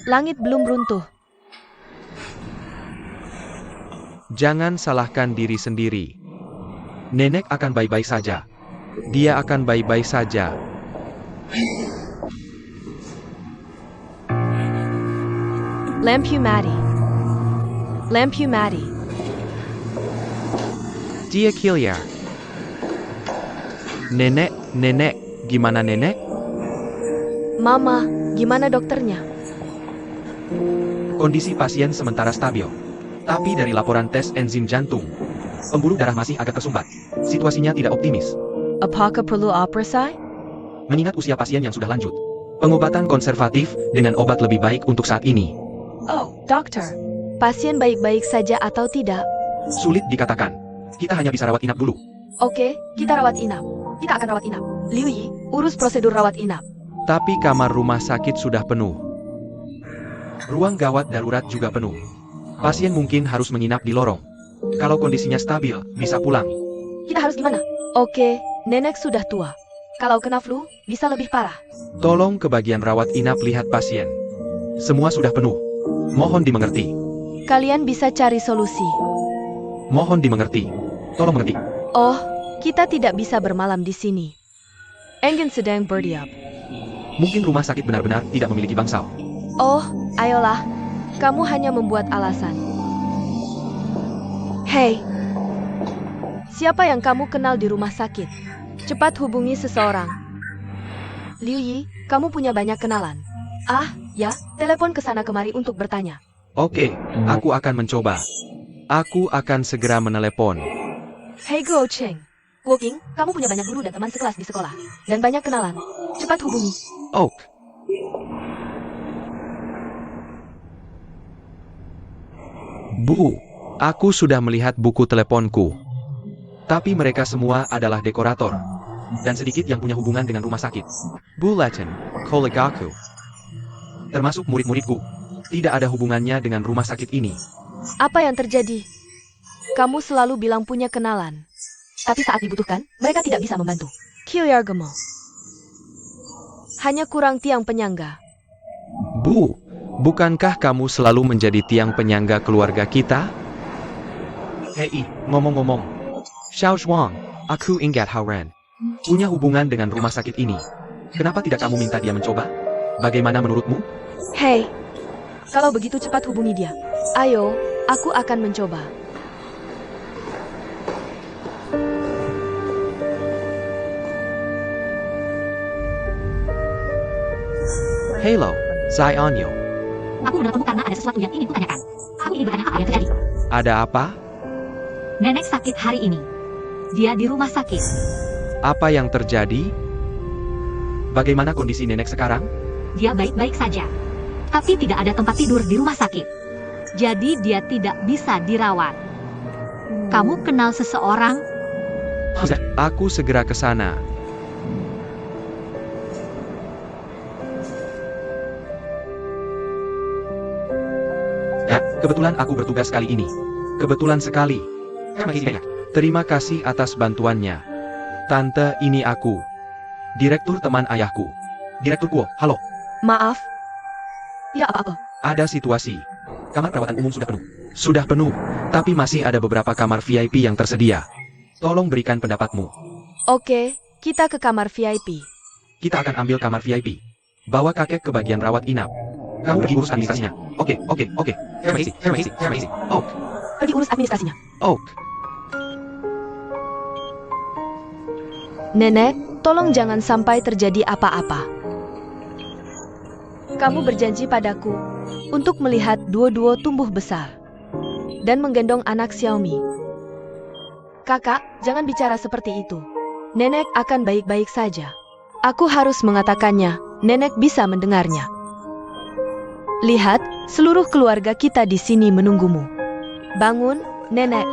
Langit belum runtuh. Jangan salahkan diri sendiri. Nenek akan baik-baik saja. Dia akan baik-baik saja. Lampu mati. Lampu mati. Dia Kilia. Nenek, nenek, gimana nenek? Mama, gimana dokternya? Kondisi pasien sementara stabil. Tapi dari laporan tes enzim jantung, pembuluh darah masih agak tersumbat. Situasinya tidak optimis. Apakah perlu operasi? Mengingat usia pasien yang sudah lanjut, pengobatan konservatif dengan obat lebih baik untuk saat ini. Oh, dokter. Pasien baik-baik saja atau tidak? Sulit dikatakan. Kita hanya bisa rawat inap dulu. Oke, kita rawat inap. Kita akan rawat inap. Liu Yi, urus prosedur rawat inap. Tapi kamar rumah sakit sudah penuh. Ruang gawat darurat juga penuh. Pasien mungkin harus menginap di lorong. Kalau kondisinya stabil, bisa pulang. Kita harus gimana? Oke, nenek sudah tua. Kalau kena flu, bisa lebih parah. Tolong ke bagian rawat inap lihat pasien. Semua sudah penuh. Mohon dimengerti. Kalian bisa cari solusi. Mohon dimengerti. Tolong mengerti. Oh, kita tidak bisa bermalam di sini. Engine sedang berdiam. Mungkin rumah sakit benar-benar tidak memiliki bangsal. Oh, ayolah. Kamu hanya membuat alasan. Hei, siapa yang kamu kenal di rumah sakit? Cepat hubungi seseorang. Liu Yi, kamu punya banyak kenalan. Ah, ya, telepon ke sana kemari untuk bertanya. Oke, aku akan mencoba. Aku akan segera menelepon. Hei Guo Cheng. Guo Qing, kamu punya banyak guru dan teman sekelas di sekolah. Dan banyak kenalan. Cepat hubungi. Oak. Bu, aku sudah melihat buku teleponku. Tapi mereka semua adalah dekorator. Dan sedikit yang punya hubungan dengan rumah sakit. Bu Latin, kolegaku. Termasuk murid-muridku. Tidak ada hubungannya dengan rumah sakit ini. Apa yang terjadi? Kamu selalu bilang punya kenalan. Tapi saat dibutuhkan, mereka tidak bisa membantu. Kilyargamo. Hanya kurang tiang penyangga. Bu, bukankah kamu selalu menjadi tiang penyangga keluarga kita? Hei, ngomong-ngomong. Xiao Zhuang, aku ingat Hauran. Punya hubungan dengan rumah sakit ini. Kenapa tidak kamu minta dia mencoba? Bagaimana menurutmu? Hei, kalau begitu cepat hubungi dia. Ayo, aku akan mencoba. Hello, Zionyo. Aku menelponmu karena ada sesuatu yang ingin kutanyakan. Aku ingin bertanya apa yang terjadi. Ada apa? Nenek sakit hari ini. Dia di rumah sakit. Apa yang terjadi? Bagaimana kondisi nenek sekarang? Dia baik-baik saja. Tapi tidak ada tempat tidur di rumah sakit. Jadi dia tidak bisa dirawat. Kamu kenal seseorang? Aku segera ke sana. Ya, kebetulan aku bertugas kali ini. Kebetulan sekali. Terima kasih atas bantuannya. Tante, ini aku. Direktur teman ayahku. Direktur Guo, halo. Maaf. Tidak apa-apa. Ada situasi. Kamar perawatan umum sudah penuh. Sudah penuh, tapi masih ada beberapa kamar VIP yang tersedia. Tolong berikan pendapatmu. Oke, kita ke kamar VIP. Kita akan ambil kamar VIP. Bawa kakek ke bagian rawat inap. Kamu pergi urus administrasinya. Oke. Terima kasih. Oak. Pergi urus administrasinya. Oak. Nenek, Tolong jangan sampai terjadi apa-apa. Kamu berjanji padaku untuk melihat Duo-Duo tumbuh besar dan menggendong anak Xiaomi. Kakak, jangan bicara seperti itu. Nenek akan baik-baik saja. Aku harus mengatakannya, nenek bisa mendengarnya. Lihat, seluruh keluarga kita di sini menunggumu. Bangun, nenek.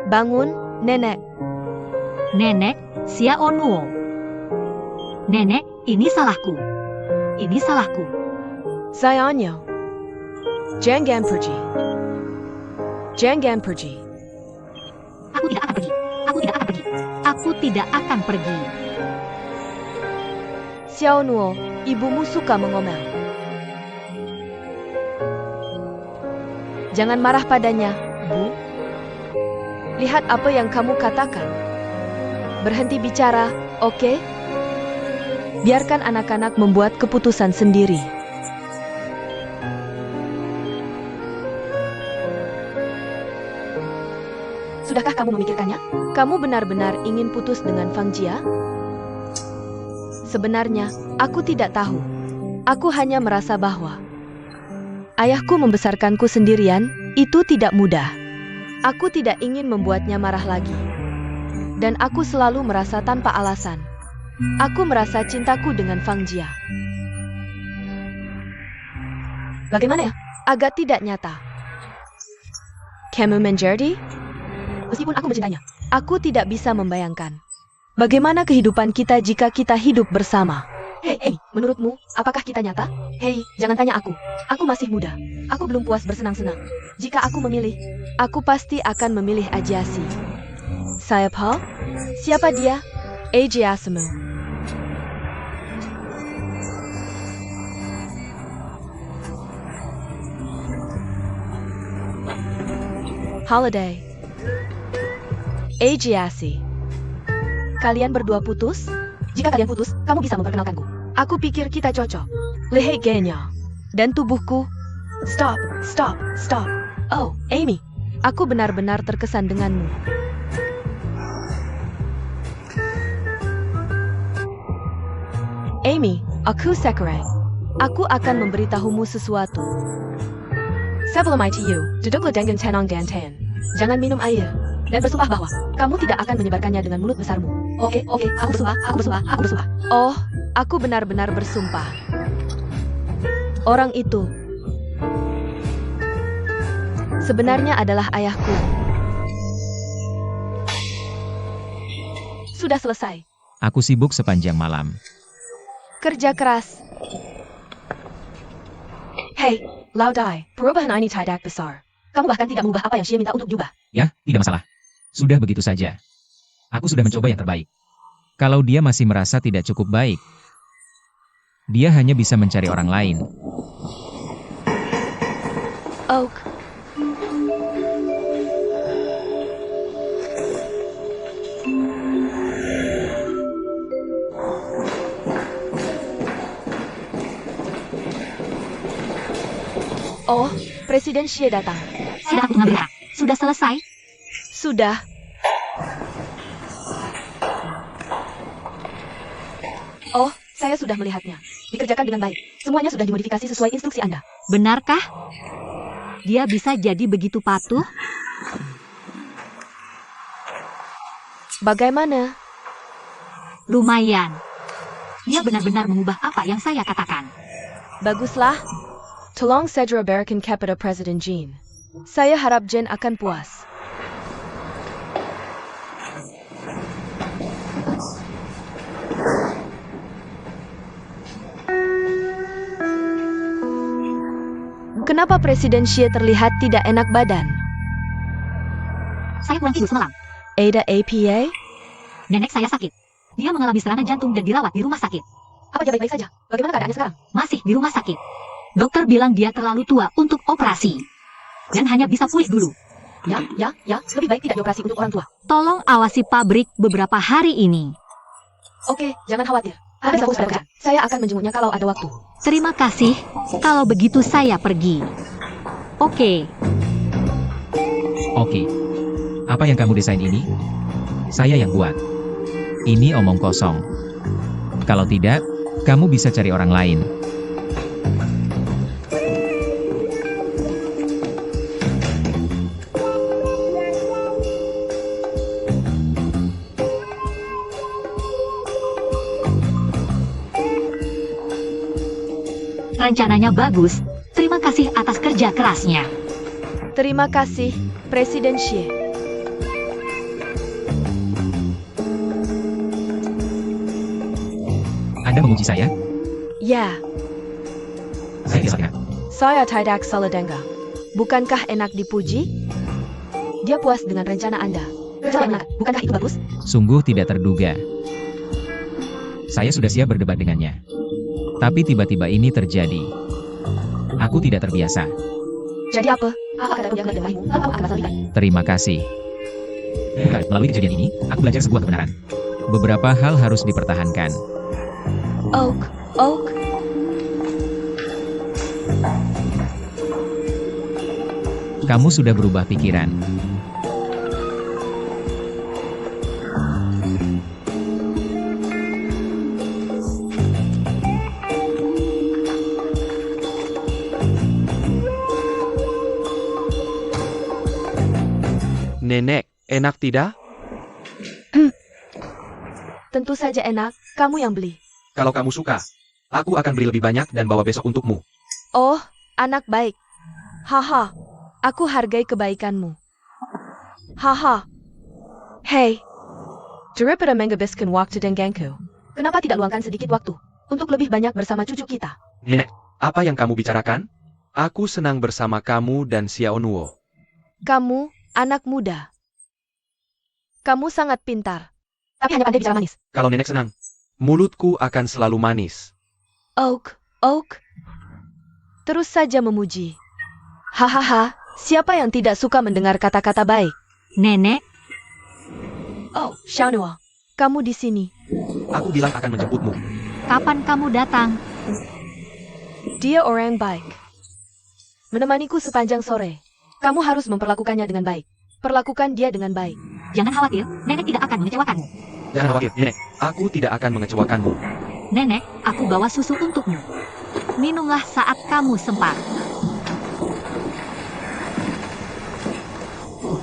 Bangun, nenek. Nenek, Xiao Nuo. Nenek, ini salahku. Ini salahku. Sayangnya. Jangan pergi. Jangan pergi. Aku tidak akan pergi. Aku tidak akan pergi. Aku tidak akan pergi. Xiao Nuo, ibumu suka mengomel. Jangan marah padanya, Bu. Lihat apa yang kamu katakan. Berhenti bicara, oke? Biarkan anak-anak membuat keputusan sendiri. Sudahkah kamu memikirkannya? Kamu benar-benar ingin putus dengan Fang Jia? Sebenarnya, aku tidak tahu. Aku hanya merasa bahwa ayahku membesarkanku sendirian, itu tidak mudah. Aku tidak ingin membuatnya marah lagi. Dan aku selalu merasa tanpa alasan. Aku merasa cintaku dengan Fang Jia. Bagaimana ya? Agak tidak nyata. Kamu menjadi? Meskipun aku mencintainya, aku tidak bisa membayangkan. Bagaimana kehidupan kita jika kita hidup bersama? Hei, menurutmu, apakah kita nyata? Hei, jangan tanya aku. Aku masih muda. Aku belum puas bersenang-senang. Jika aku memilih, aku pasti akan memilih Ajiasi. Siapa? Siapa dia? Ajiasimu. Holiday. Ajiasi. Kalian berdua putus? Jika kalian putus, kamu bisa memperkenalkanku. Aku pikir kita cocok. Lihat gayanya. Dan tubuhku. Stop, stop, stop. Oh, Amy. Aku benar-benar terkesan denganmu. Amy, aku Sakurai. Aku akan memberitahumu sesuatu. Sebelum itu, duduklah dengan tenang dan ten. Jangan minum air. Dan bersumpah bahwa kamu tidak akan menyebarkannya dengan mulut besarmu. Oke, aku bersumpah. Oh, aku benar-benar bersumpah. Orang itu sebenarnya adalah ayahku. Sudah selesai. Aku sibuk sepanjang malam. Kerja keras. Hei, Laodai, perubahan ini tidak besar. Kamu bahkan tidak mengubah apa yang Xie minta untuk diubah. Ya, tidak masalah. Sudah begitu saja. Aku sudah mencoba yang terbaik. Kalau dia masih merasa tidak cukup baik, dia hanya bisa mencari orang lain. Oak. Oh, Presiden Xie datang. Silakan untuk mengambil hak. Sudah selesai? Sudah. Oh, saya sudah melihatnya. Dikerjakan dengan baik. Semuanya sudah dimodifikasi sesuai instruksi Anda. Benarkah? Dia bisa jadi begitu patuh? Bagaimana? Lumayan. Dia benar-benar mengubah apa yang saya katakan. Baguslah. Tolong segera berikan kepada Presiden Jin. Saya harap Jin akan puas. Kenapa Presiden Xie terlihat tidak enak badan? Saya pulang tidur semalam. Ada APA? Nenek saya sakit. Dia mengalami serangan jantung dan dirawat di rumah sakit. Apa dia baik-baik saja? Bagaimana keadaannya sekarang? Masih di rumah sakit. Dokter bilang dia terlalu tua untuk operasi. Dan hanya bisa pulih dulu. Ya. Lebih baik tidak dioperasi untuk orang tua. Tolong awasi pabrik beberapa hari ini. Oke, jangan khawatir. Anda bisa fokus pada pekerjaan. Saya akan menjenguknya kalau ada waktu. Terima kasih. Kalau begitu saya pergi. Oke. Oke. Apa yang kamu desain ini? Saya yang buat. Ini omong kosong. Kalau tidak, kamu bisa cari orang lain. Rencananya bagus. Terima kasih atas kerja kerasnya. Terima kasih, Presiden Xie. Anda memuji saya? Ya, Saya tidak salah. saya tidak salah dengar. Bukankah enak dipuji? Dia puas dengan rencana Anda. Rencana yang enak, bukankah itu bagus? Sungguh tidak terduga. Saya sudah siap berdebat dengannya. Tapi tiba-tiba ini terjadi. Aku tidak terbiasa. Jadi apa? Apa kata yang denganmu? Apa akan masalah? Terima kasih. Bukan, melalui kejadian ini, aku belajar sebuah kebenaran. Beberapa hal harus dipertahankan. Oak. Kamu sudah berubah pikiran. Nenek, enak tidak? Tentu saja enak, kamu yang beli. Kalau kamu suka, aku akan beli lebih banyak dan bawa besok untukmu. Oh, anak baik. Haha, aku hargai kebaikanmu. Haha. Hei, daripada menghabiskan waktu denganku, kenapa tidak luangkan sedikit waktu untuk lebih banyak bersama cucu kita? Nenek, apa yang kamu bicarakan? Aku senang bersama kamu dan Xiao Nuo. Kamu, anak muda. Kamu sangat pintar. Tapi hanya pandai bicara manis. Kalau nenek senang, mulutku akan selalu manis. Oak. Terus saja memuji. Hahaha, siapa yang tidak suka mendengar kata-kata baik? Nenek, Oh, Xiao Nuo, kamu di sini. Aku bilang akan menjemputmu. kapan kamu datang? Dia orang baik. Menemaniku sepanjang sore. Kamu harus memperlakukannya dengan baik. Perlakukan dia dengan baik. Jangan khawatir, nenek tidak akan mengecewakanmu. Jangan khawatir, nenek. Aku tidak akan mengecewakanmu. Nenek, aku bawa susu untukmu. Minumlah saat kamu sempat.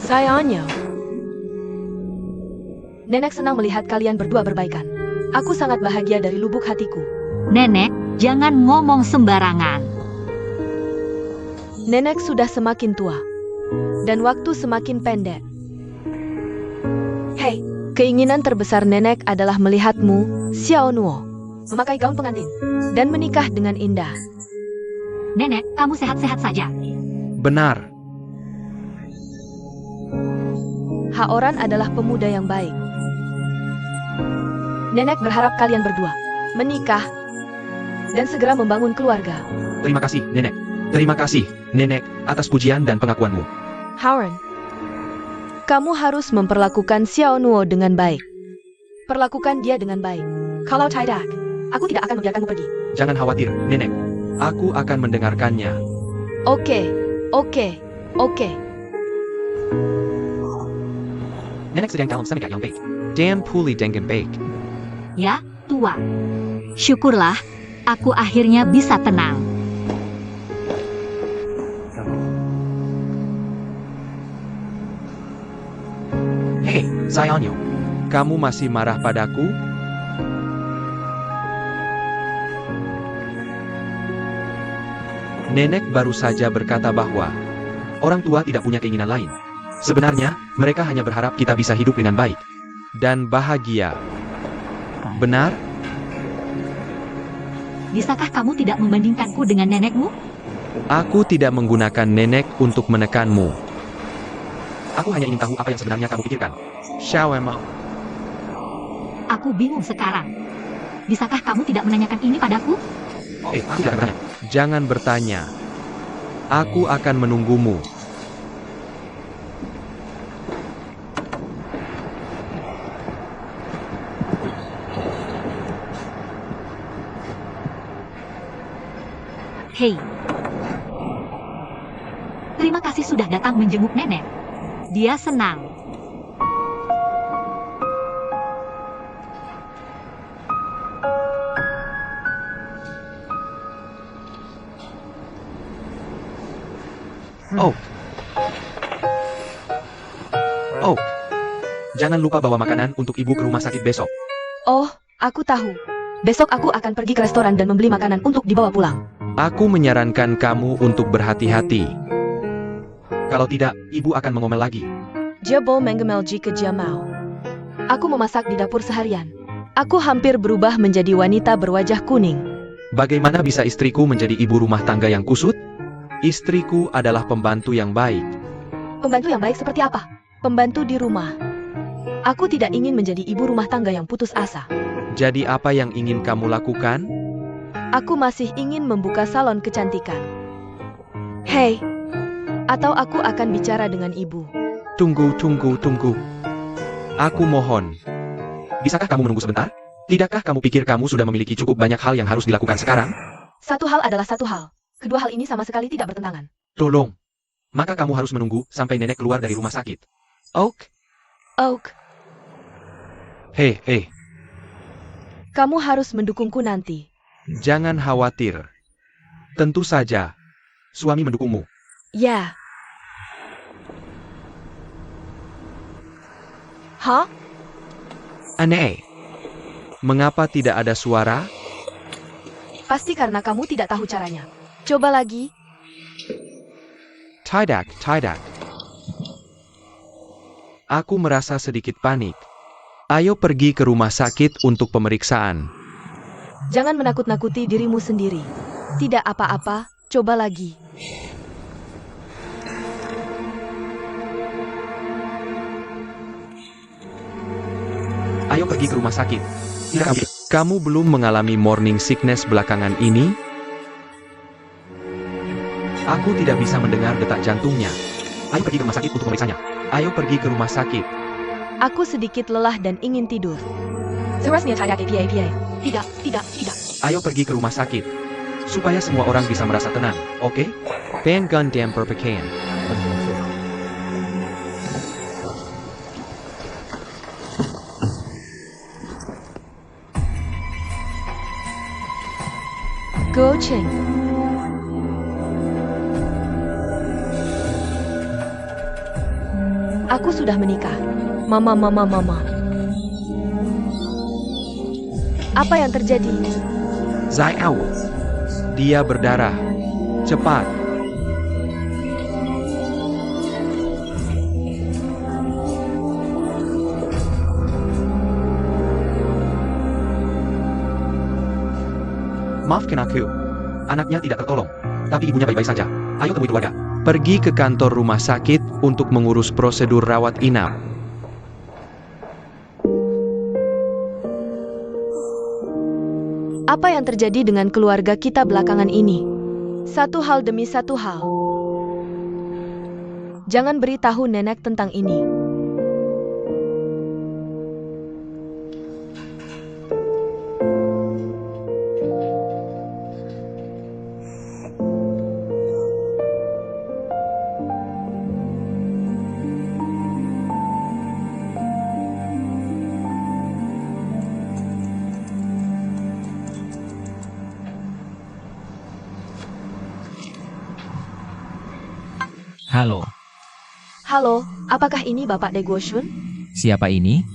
Sayangnya. Nenek senang melihat kalian berdua berbaikan. Aku sangat bahagia dari lubuk hatiku. Nenek, jangan ngomong sembarangan. Nenek sudah semakin tua. Dan waktu semakin pendek. Hei, keinginan terbesar nenek adalah melihatmu, Xiao Nuo, memakai gaun pengantin dan menikah dengan indah. Nenek, kamu sehat-sehat saja. Benar. Haoran adalah pemuda yang baik. Nenek berharap kalian berdua menikah dan segera membangun keluarga. Terima kasih, nenek. Terima kasih, nenek, atas pujian dan pengakuanmu. Haoran, kamu harus memperlakukan Xiao Nuo dengan baik. Perlakukan dia dengan baik. Kalau tidak, aku tidak akan membiarkanmu pergi. Jangan khawatir, nenek. Aku akan mendengarkannya. Oke. Nenek sedang dalam senegal yang baik. Damn puli dengan baik. Ya, tua. Syukurlah, aku akhirnya bisa tenang. Hei, sayangnya. Kamu masih marah padaku? Nenek baru saja berkata bahwa orang tua tidak punya keinginan lain. Sebenarnya, mereka hanya berharap kita bisa hidup dengan baik dan bahagia. Benar? Bisakah kamu tidak membandingkanku dengan nenekmu? Aku tidak menggunakan nenek untuk menekanmu. Aku hanya ingin tahu apa yang sebenarnya kamu pikirkan. Xiao Emma. Aku bingung sekarang. Bisakah kamu tidak menanyakan ini padaku? Aku tidak akan bertanya. Jangan bertanya. Aku akan menunggumu. Hei. Terima kasih sudah datang menjenguk nenek. Dia senang. Oh. Oh. Jangan lupa bawa makanan untuk ibu ke rumah sakit besok. Oh, aku tahu. Besok aku akan pergi ke restoran dan membeli makanan untuk dibawa pulang. Aku menyarankan kamu untuk berhati-hati. Kalau tidak, ibu akan mengomel lagi. Jebo mengemel jika dia mau. Aku memasak di dapur seharian. Aku hampir berubah menjadi wanita berwajah kuning. Bagaimana bisa istriku menjadi ibu rumah tangga yang kusut? Istriku adalah pembantu yang baik. Pembantu yang baik seperti apa? Pembantu di rumah. Aku tidak ingin menjadi ibu rumah tangga yang putus asa. Jadi apa yang ingin kamu lakukan? Aku masih ingin membuka salon kecantikan. Hei, atau aku akan bicara dengan ibu. Tunggu. Aku mohon. Bisakah kamu menunggu sebentar? Tidakkah kamu pikir kamu sudah memiliki cukup banyak hal yang harus dilakukan sekarang? Satu hal adalah satu hal. Kedua hal ini sama sekali tidak bertentangan. Tolong. Maka kamu harus menunggu sampai nenek keluar dari rumah sakit. Oak? Hei. Kamu harus mendukungku nanti. Jangan khawatir. Tentu saja. Suami mendukungmu. Ya. Hah? Aneh. Mengapa tidak ada suara? Pasti karena kamu tidak tahu caranya. Coba lagi. Tidak. Aku merasa sedikit panik. Ayo pergi ke rumah sakit untuk pemeriksaan. Jangan menakut-nakuti dirimu sendiri. Tidak apa-apa, coba lagi. Ayo pergi ke rumah sakit. Kamu belum mengalami morning sickness belakangan ini? Aku tidak bisa mendengar detak jantungnya. Ayo pergi ke rumah sakit untuk memeriksanya. Ayo pergi ke rumah sakit. Aku sedikit lelah dan ingin tidur. Tidak. Ayo pergi ke rumah sakit. Supaya semua orang bisa merasa tenang, oke? Penggantian berpakaian. Go Cheng. Aku sudah menikah. Mama. Apa yang terjadi? Zai'au. Dia berdarah. Cepat. Maafkan aku. Anaknya tidak tertolong. Tapi ibunya baik-baik saja. Ayo temui keluarga. Pergi ke kantor rumah sakit untuk mengurus prosedur rawat inap. Apa yang terjadi dengan keluarga kita belakangan ini? Satu hal demi satu hal. Jangan beritahu nenek tentang ini. Halo, apakah ini Bapak De Guoshun? Siapa ini?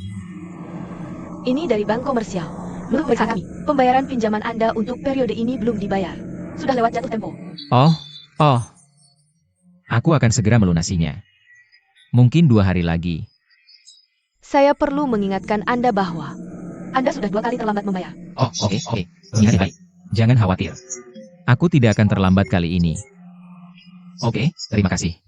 Ini dari bank komersial. Menurut periksa kami, pembayaran pinjaman Anda untuk periode ini belum dibayar. Sudah lewat jatuh tempo. Oh. Aku akan segera melunasinya. Mungkin 2 hari lagi. Saya perlu mengingatkan Anda bahwa Anda sudah 2 kali terlambat membayar. Oke. Ini baik. Jangan khawatir. Aku tidak akan terlambat kali ini. Oke, terima kasih.